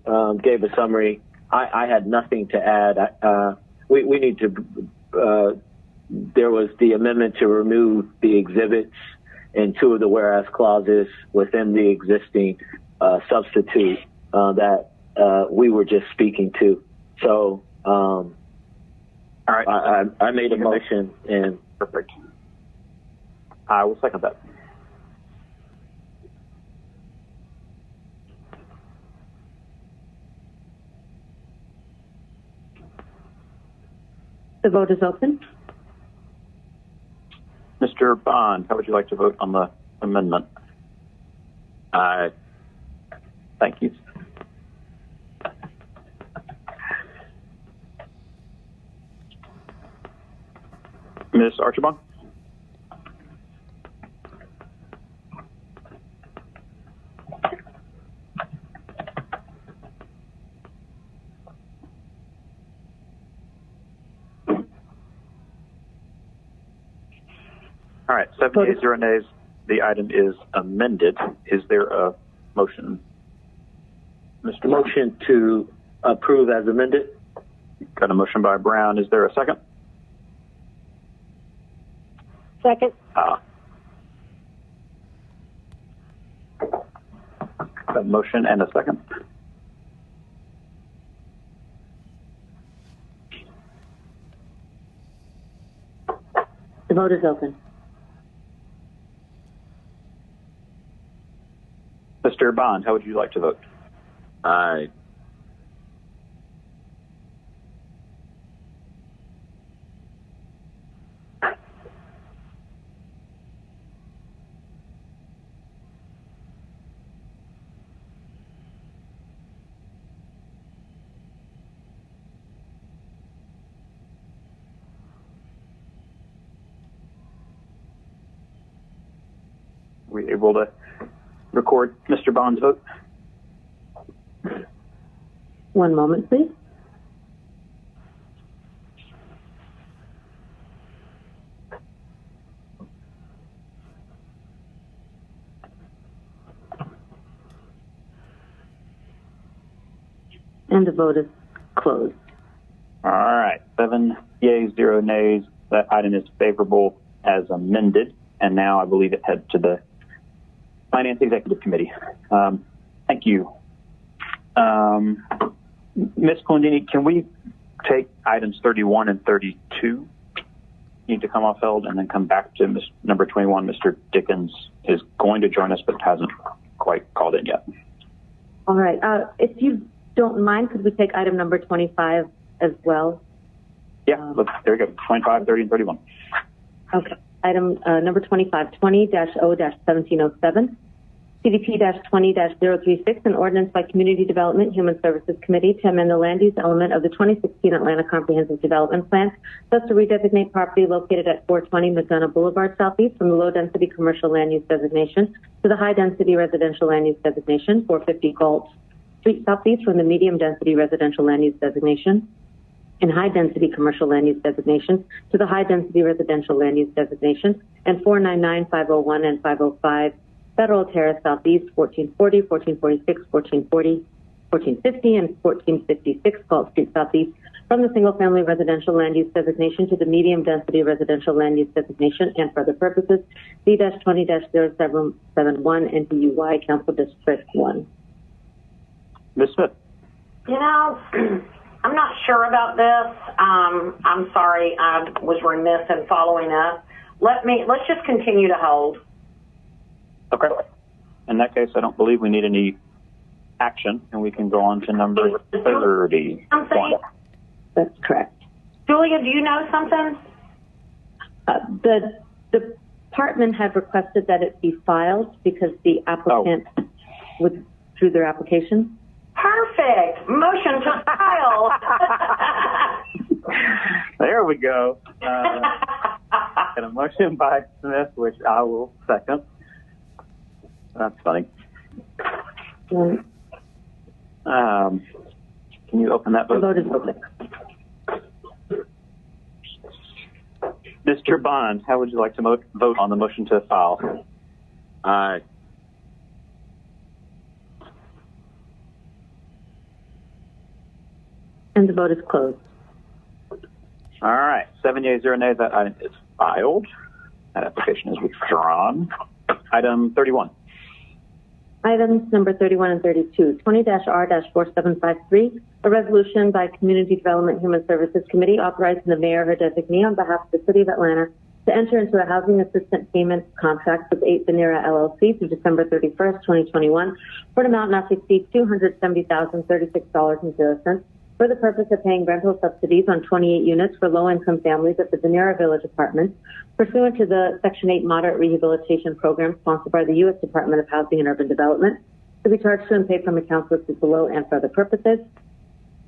[SPEAKER 2] gave a summary. I had nothing to add. We need to. There was the amendment to remove the exhibits and two of the whereas clauses within the existing substitute that we were just speaking to. So, all right. I made a motion and.
[SPEAKER 13] Perfect. I will second that.
[SPEAKER 11] The vote is open.
[SPEAKER 13] Mr. Bond, how would you like to vote on the amendment? Thank you. Ms. Archibald? All right, 7 yeas, 0 nays. The item is amended. Is there a motion? Mr.
[SPEAKER 2] Motion to approve as amended.
[SPEAKER 13] Got a motion by Brown. Is there a second?
[SPEAKER 14] Second.
[SPEAKER 13] A motion and a second.
[SPEAKER 11] The vote is open.
[SPEAKER 10] Mr. Bond, how would you like to vote?
[SPEAKER 12] Aye.
[SPEAKER 10] Are we able to record Mr. Bond's vote?
[SPEAKER 11] One moment, please. And the vote is closed.
[SPEAKER 10] All right, 7 yeas, 0 nays. That item is favorable as amended, and now I believe it heads to the Finance Executive Committee. Thank you. Ms. Polendini, can we take items 31 and 32? Need to come off held and then come back to number 21. Mr. Dickens is going to join us, but hasn't quite called in yet.
[SPEAKER 11] All right. If you don't mind, could we take item number 25 as well?
[SPEAKER 10] Yeah, there we go. 25, 30, and 31.
[SPEAKER 11] Okay. Item number 25, 20-0-1707. CDP-20-036, an ordinance by Community Development Human Services Committee to amend the land use element of the 2016 Atlanta Comprehensive Development Plan, thus to redesignate property located at 420 McDonough Boulevard Southeast from the low-density commercial land use designation to the high-density residential land use designation, 450 Galt Street Southeast from the medium-density residential land use designation and high-density commercial land use designation to the high-density residential land use designation, and 499, 501, and 505 Federal Terrace Southeast, 1440, 1446, 1440, 1450, and 1456 Galt Street Southeast from the single-family residential land use designation to the medium-density residential land use designation and for other purposes, C-20-0771 NPUY Council District 1.
[SPEAKER 10] Ms. Smith.
[SPEAKER 15] You know, I'm not sure about this. I'm sorry, I was remiss in following up. Let's just continue to hold.
[SPEAKER 10] Okay. In that case, I don't believe we need any action, and we can go on to number 30.
[SPEAKER 11] That's correct.
[SPEAKER 15] Julia, do you know something?
[SPEAKER 11] The department had requested that it be filed because the applicant withdrew their application.
[SPEAKER 15] Perfect. Motion to file.
[SPEAKER 10] There we go. And a motion by Smith, which I will second. That's funny. Can you open that vote?
[SPEAKER 11] The vote is open.
[SPEAKER 10] Mr. Bond, how would you like to vote on the motion to file?
[SPEAKER 12] Aye.
[SPEAKER 11] And the vote is closed.
[SPEAKER 10] All right. 7 yeas, 0 nays. That item is filed. That application is withdrawn. Item 31.
[SPEAKER 11] Items number 31 and 32, 20-R-4753, a resolution by Community Development Human Services Committee authorizing the mayor or her designee on behalf of the City of Atlanta to enter into a housing assistant payment contract with 8 Venera LLC through December 31st, 2021 for an amount not to exceed $270,036.00 for the purpose of paying rental subsidies on 28 units for low-income families at the Venera Village Apartments pursuant to the Section 8 Moderate Rehabilitation Program sponsored by the U.S. Department of Housing and Urban Development to be charged to and paid from accounts listed below and for other purposes.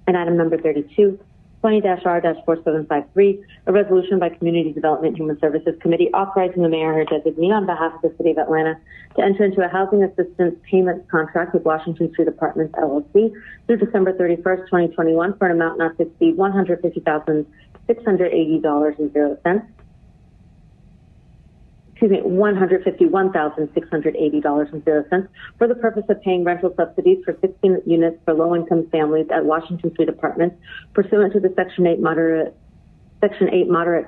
[SPEAKER 11] And item number 32, 20-R-4753, a resolution by Community Development Human Services Committee authorizing the mayor or her designee on behalf of the City of Atlanta to enter into a housing assistance payments contract with Washington Street Apartments LLC through December 31st, 2021 for an amount not to exceed $151,680.00 for the purpose of paying rental subsidies for 16 units for low-income families at Washington Street Apartments pursuant to the Section 8 Moderate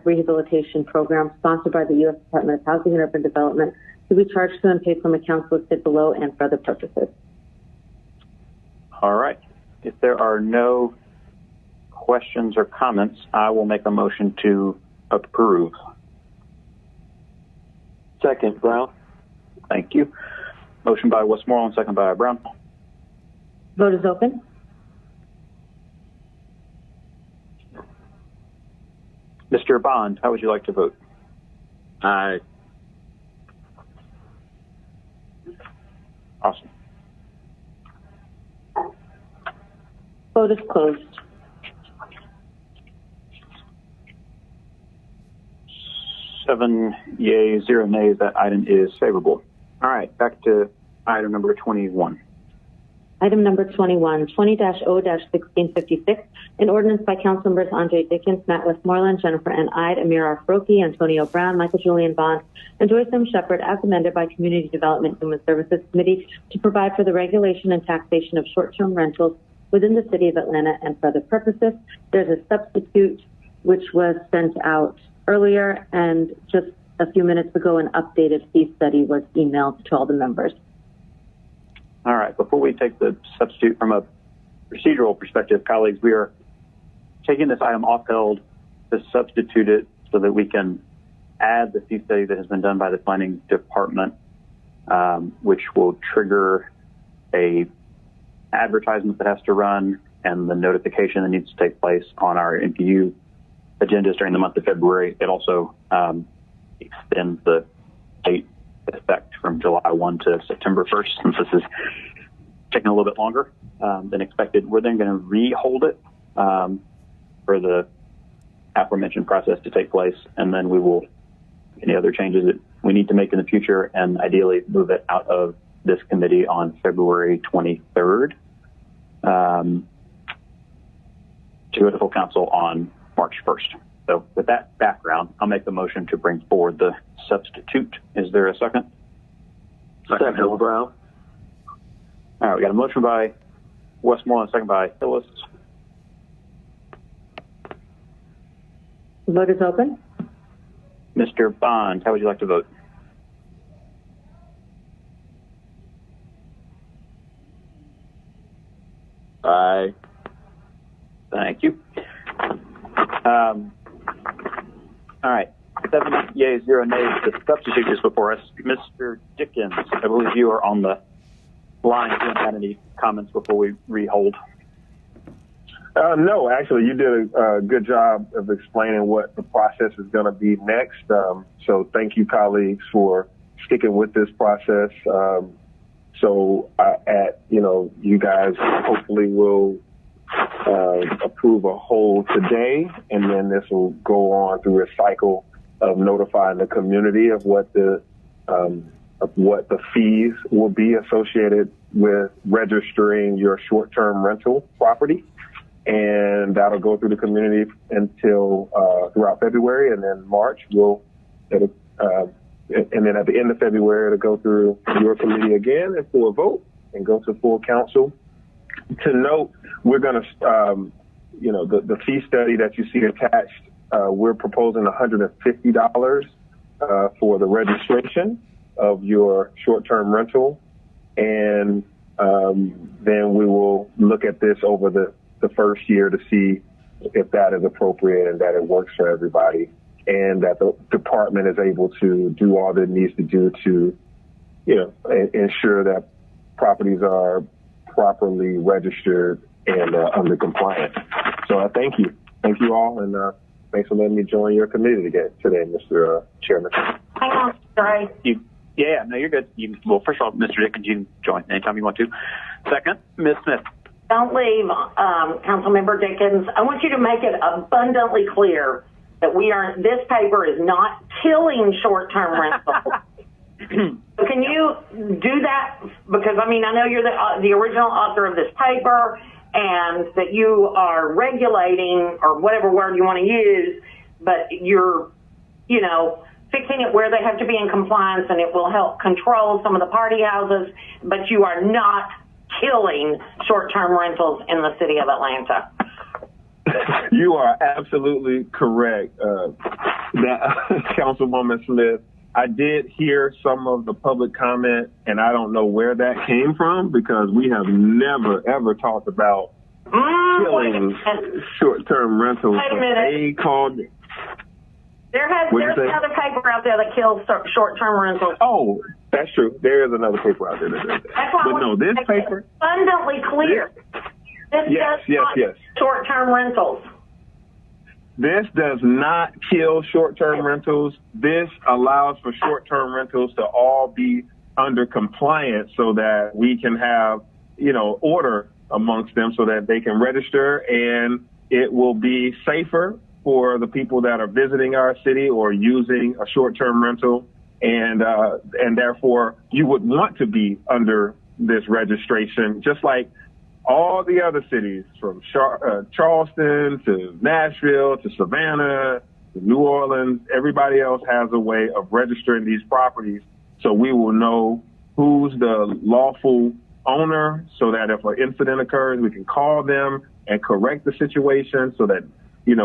[SPEAKER 11] Rehabilitation Program sponsored by the U.S. Department of Housing and Urban Development to be charged to and paid from accounts listed below and for other purposes.
[SPEAKER 10] All right. If there are no questions or comments, I will make a motion to approve.
[SPEAKER 2] Second, Brown.
[SPEAKER 10] Thank you. Motion by Westmoreland, second by Brown.
[SPEAKER 11] Vote is open.
[SPEAKER 10] Mr. Bond, how would you like to vote?
[SPEAKER 12] Aye.
[SPEAKER 10] Awesome.
[SPEAKER 11] Vote is closed.
[SPEAKER 10] 7 yeas, 0 nays. That item is favorable. All right, back to item number 21.
[SPEAKER 11] Item number 21, 20-0-1656, an ordinance by Councilmembers Andre Dickens, Matt Westmoreland, Jennifer N. Ide, Amir R. Froki, Antonio Brown, Michael Julian Bond, and Joyce M. Shepard, as amended by Community Development and Human Services Committee to provide for the regulation and taxation of short-term rentals within the city of Atlanta and for other purposes. There's a substitute which was sent out earlier, and just a few minutes ago, an updated fee study was emailed to all the members.
[SPEAKER 10] All right, before we take the substitute from a procedural perspective, colleagues, we are taking this item off held to substitute it so that we can add the fee study that has been done by the planning department, which will trigger a advertisement that has to run and the notification that needs to take place on our MPU agendas during the month of February. It also extends the date effect from July 1 to September 1st, since this is taking a little bit longer than expected. We're then going to re-hold it for the aforementioned process to take place, and then we will any other changes that we need to make in the future, and ideally move it out of this committee on February 23rd to go to full council on March 1st. So with that background, I'll make the motion to bring forward the substitute. Is there a second?
[SPEAKER 2] Second, Brown.
[SPEAKER 10] All right, we got a motion by Westmoreland, second by Hillis.
[SPEAKER 11] The vote is open.
[SPEAKER 10] Mr. Bond, how would you like to vote?
[SPEAKER 12] Aye.
[SPEAKER 10] Thank you. All right. 7 yeas, 0 nays. The substitute is before us. Mr. Dickens, I believe you are on the line. Do you have any comments before we re-hold?
[SPEAKER 5] No, actually, you did a good job of explaining what the process is going to be next. So thank you, colleagues, for sticking with this process. You guys hopefully will approve a hold today, and then this will go on through a cycle of notifying the community of what the fees will be associated with registering your short-term rental property. And that'll go through the community until throughout February, and then March and then at the end of February it'll go through your committee again and for a vote and go to full council. To note, we're going to, the fee study that you see attached. We're proposing $150 for the registration of your short-term rental, and then we will look at this over the first year to see if that is appropriate and that it works for everybody, and that the department is able to do all that it needs to do to, ensure that properties are properly registered and under compliance. So I thank you. Thank you all, and thanks for letting me join your committee today, Mr. Chairman.
[SPEAKER 15] Hang on, sorry.
[SPEAKER 10] Yeah, no, you're good. Well, first of all, Mr. Dickens, you can join anytime you want to. Second, Ms. Smith.
[SPEAKER 15] Don't leave, Councilmember Dickens. I want you to make it abundantly clear that this paper is not killing short-term rentals. So can you do that? Because, I know you're the original author of this paper, and that you are regulating, or whatever word you want to use, but you're, fixing it where they have to be in compliance, and it will help control some of the party houses, but you are not killing short-term rentals in the city of Atlanta.
[SPEAKER 5] You are absolutely correct, Councilwoman Smith. I did hear some of the public comment, and I don't know where that came from, because we have never, ever talked about killing short-term rentals.
[SPEAKER 15] Wait a minute.
[SPEAKER 5] They called it.
[SPEAKER 13] There's
[SPEAKER 15] another paper out there that kills short-term rentals.
[SPEAKER 5] Oh, that's true. There is another paper out there that does that. But no, this paper.
[SPEAKER 15] Abundantly clear.
[SPEAKER 5] Yes.
[SPEAKER 15] Short-term rentals.
[SPEAKER 5] This does not kill short-term rentals. This allows for short-term rentals to all be under compliance so that we can have, order amongst them so that they can register, and it will be safer for the people that are visiting our city or using a short-term rental. And therefore you would want to be under this registration, just like all the other cities from Charleston to Nashville to Savannah to New Orleans. Everybody else has a way of registering these properties so we will know who's the lawful owner, so that if an incident occurs, we can call them and correct the situation so that,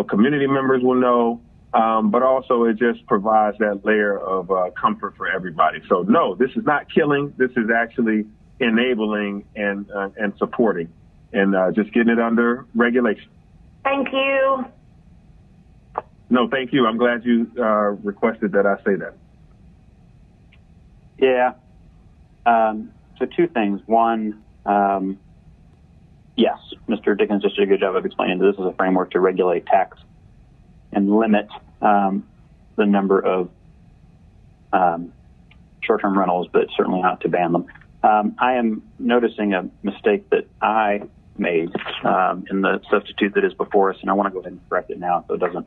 [SPEAKER 5] community members will know. But also it just provides that layer of comfort for everybody. So no, this is not killing. This is actually enabling and supporting and just getting it under regulation.
[SPEAKER 15] Thank you.
[SPEAKER 5] No, thank you. I'm glad you requested that I say that.
[SPEAKER 13] Yeah. So two things. One, yes, Mr. Dickens just did a good job of explaining that this is a framework to regulate tax and limit the number of short-term rentals, but certainly not to ban them. I am noticing a mistake that I made in the substitute that is before us, and I want to go ahead and correct it now so it doesn't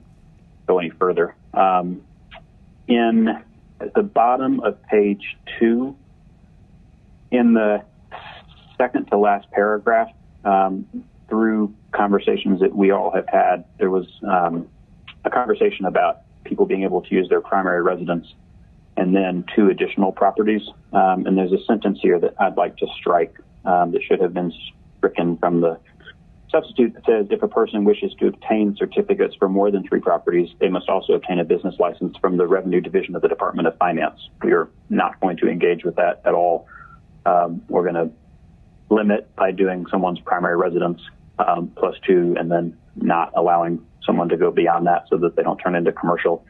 [SPEAKER 13] go any further. At the bottom of page 2, in the second to last paragraph, through conversations that we all have had, there was a conversation about people being able to use their primary residence and then 2 additional properties. And there's a sentence here that I'd like to strike that should have been stricken from the substitute that says, if a person wishes to obtain certificates for more than 3 properties, they must also obtain a business license from the Revenue Division of the Department of Finance. We are not going to engage with that at all. We're going to limit by doing someone's primary residence plus 2, and then not allowing someone to go beyond that so that they don't turn into commercial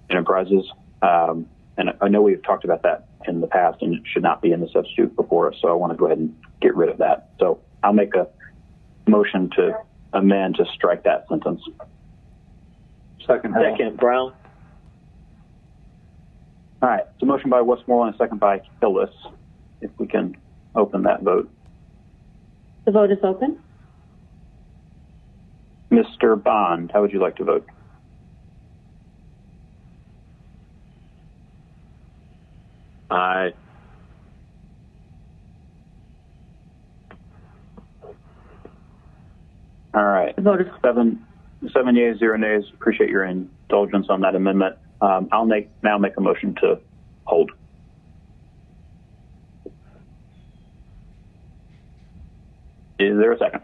[SPEAKER 13] enterprises. And I know we've talked about that in the past, and it should not be in the substitute before us, so I want to go ahead and get rid of that. So I'll make a motion to amend to strike that sentence.
[SPEAKER 2] Second, Brown.
[SPEAKER 13] All right, so motion by Westmoreland, second by Hillis. If we can open that vote.
[SPEAKER 11] The vote is open.
[SPEAKER 13] Mr. Bond, how would you like to vote?
[SPEAKER 12] Aye.
[SPEAKER 13] All right. The vote is 7 yeas, 0 nays. Appreciate your indulgence on that amendment. I'll now make a motion to hold. Is there a second?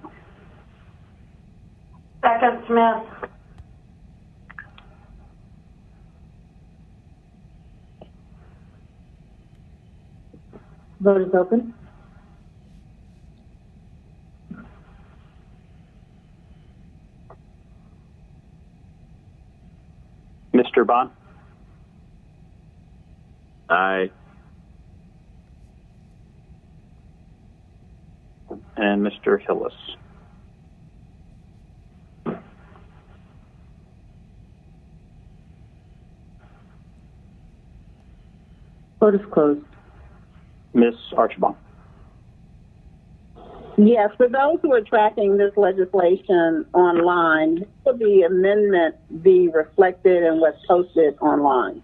[SPEAKER 15] Second, Smith.
[SPEAKER 11] Vote is open.
[SPEAKER 13] Mr. Bond?
[SPEAKER 12] Aye.
[SPEAKER 13] And Mr. Hillis?
[SPEAKER 11] Vote is closed.
[SPEAKER 13] Ms. Archibald?
[SPEAKER 14] Yes, for those who are tracking this legislation online, will the amendment be reflected in what's posted online?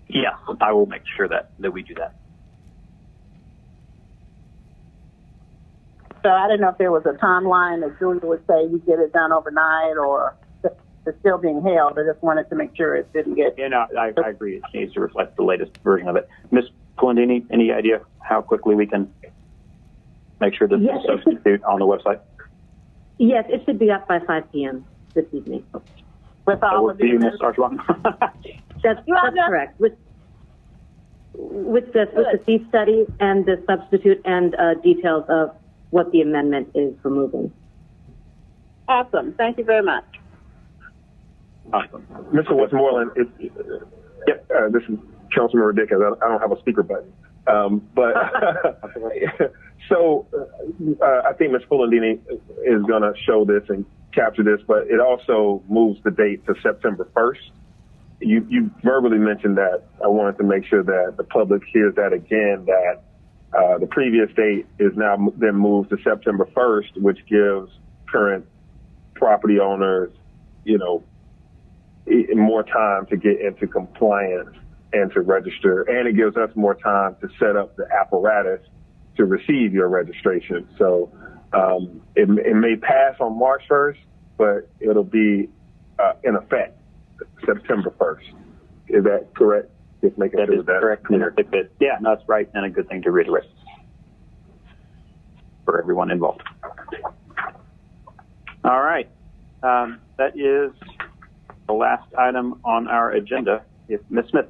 [SPEAKER 13] Yeah, I will make sure that we do that.
[SPEAKER 14] So I don't know if there was a timeline that Julia would say we get it done overnight, or it's still being held. I just wanted to make sure it didn't get...
[SPEAKER 13] Yeah, no, I agree. It needs to reflect the latest version of it. Ms. Polendini, any idea how quickly we can make sure this is substitute on the website?
[SPEAKER 11] Yes, it should be up by 5 p.m. this evening.
[SPEAKER 14] With all of you,
[SPEAKER 13] Ms. Archibald?
[SPEAKER 11] That's correct. With the fee study and the substitute and details of what the amendment is removing.
[SPEAKER 14] Awesome. Thank you very much.
[SPEAKER 10] Awesome.
[SPEAKER 5] Mr. Westmoreland, this is Councilmember Dickens. I don't have a speaker button. So I think Ms. Fulandini is going to show this and capture this, but it also moves the date to September 1st. You verbally mentioned that. I wanted to make sure that the public hears that again, that the previous date is now then moved to September 1st, which gives current property owners, more time to get into compliance and to register. And it gives us more time to set up the apparatus to receive your registration. So it may pass on March 1st, but it'll be in effect September 1st. Is that correct? Just making
[SPEAKER 10] that
[SPEAKER 5] sure
[SPEAKER 10] is correct. Yeah, no, that's right, and a good thing to reiterate for everyone involved. All right. That is the last item on our agenda. Ms. Smith.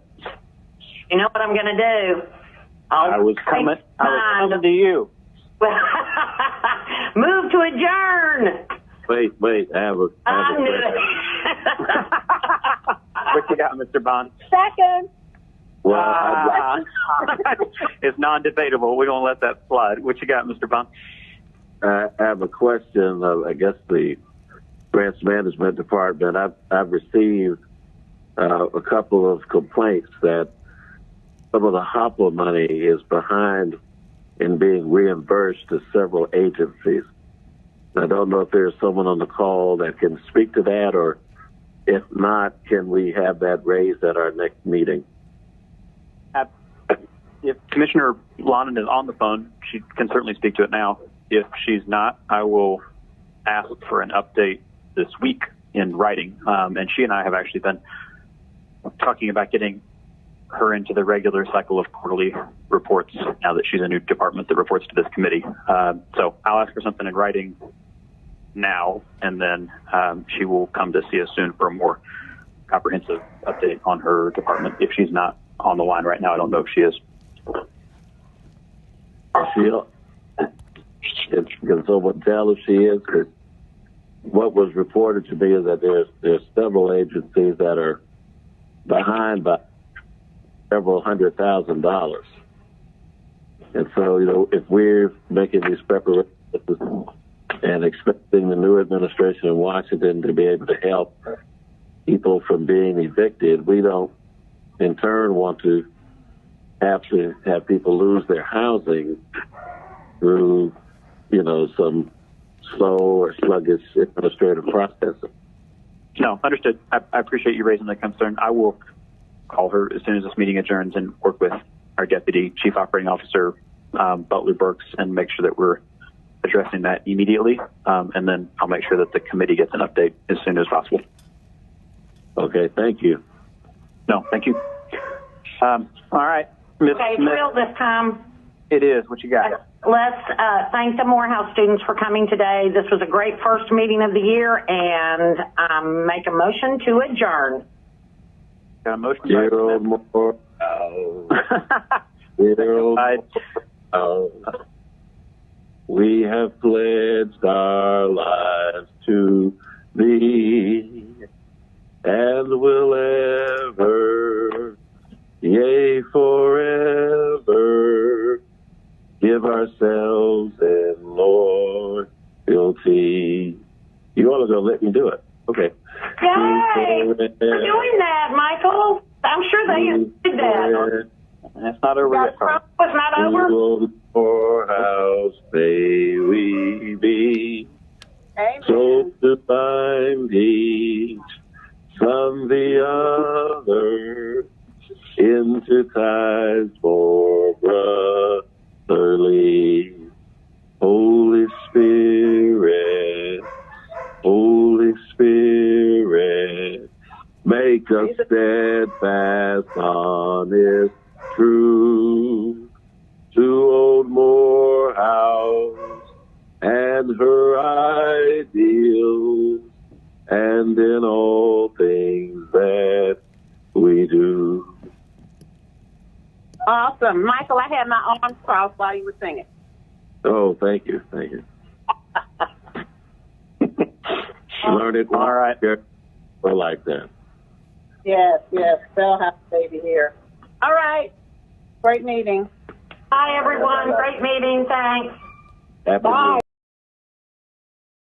[SPEAKER 15] You know what I'm going to do?
[SPEAKER 10] I was coming to you.
[SPEAKER 15] Move to adjourn.
[SPEAKER 12] Wait. I have a question.
[SPEAKER 10] What you got, Mr. Bond?
[SPEAKER 14] Second.
[SPEAKER 12] Well,
[SPEAKER 10] it's non-debatable. We're going to let that slide. What you got, Mr. Bond?
[SPEAKER 12] I have a question of, I guess, the Grants Management Department. I've received a couple of complaints that some of the HOPWA money is behind in being reimbursed to several agencies. I don't know if there's someone on the call that can speak to that, or if not, can we have that raised at our next meeting?
[SPEAKER 10] If Commissioner Lonan is on the phone, she can certainly speak to it now. If she's not, I will ask for an update this week in writing. And she and I have actually been talking about getting her into the regular cycle of quarterly reports now that she's a new department that reports to this committee. So I'll ask for something in writing now, and then she will come to see us soon for a more comprehensive update on her department. If she's not on the line right now, I don't know if she is.
[SPEAKER 12] Can someone tell if she is? Because what was reported to me is that there's several agencies that are behind by several $100,000. And so, if we're making these preparations and expecting the new administration in Washington to be able to help people from being evicted, we don't, in turn, want to have people lose their housing through, some slow or sluggish administrative processing.
[SPEAKER 10] No, understood. I appreciate you raising that concern. I will call her as soon as this meeting adjourns and work with our Deputy Chief Operating Officer, Butler Burks, and make sure that we're addressing that immediately. And then I'll make sure that the committee gets an update as soon as possible.
[SPEAKER 12] Okay, thank you.
[SPEAKER 10] No, thank you. All right. Ms.
[SPEAKER 15] Okay,
[SPEAKER 10] Smith.
[SPEAKER 15] real this time.
[SPEAKER 10] It is. What you got?
[SPEAKER 15] Let's thank the Morehouse students for coming today. This was a great first meeting of the year, and make a motion to adjourn.
[SPEAKER 10] Got a motion?
[SPEAKER 12] Gerald Moore. We have pledged our lives to thee, and will ever, yea, forever, give ourselves in loyalty. You all are going to let me do it. Okay.
[SPEAKER 15] Yay! We're doing that, Michael. I'm sure they did that.
[SPEAKER 10] That's not over yet.
[SPEAKER 15] It's not over?
[SPEAKER 12] Morehouse may we be, so to find each from the other into ties more brotherly. Holy Spirit, Holy Spirit, make us steadfast, honest, true, to old Morehouse and her ideals, and in all things that we do.
[SPEAKER 14] Awesome. Michael, I had my arms crossed while you were singing.
[SPEAKER 12] Oh, thank you. Thank you. Learn it.
[SPEAKER 10] All right.
[SPEAKER 12] We're like that.
[SPEAKER 14] Yes, they'll have a baby here. All right. Great meeting.
[SPEAKER 15] Bye, everyone. Great meeting. Thanks.
[SPEAKER 12] Happy
[SPEAKER 14] Bye.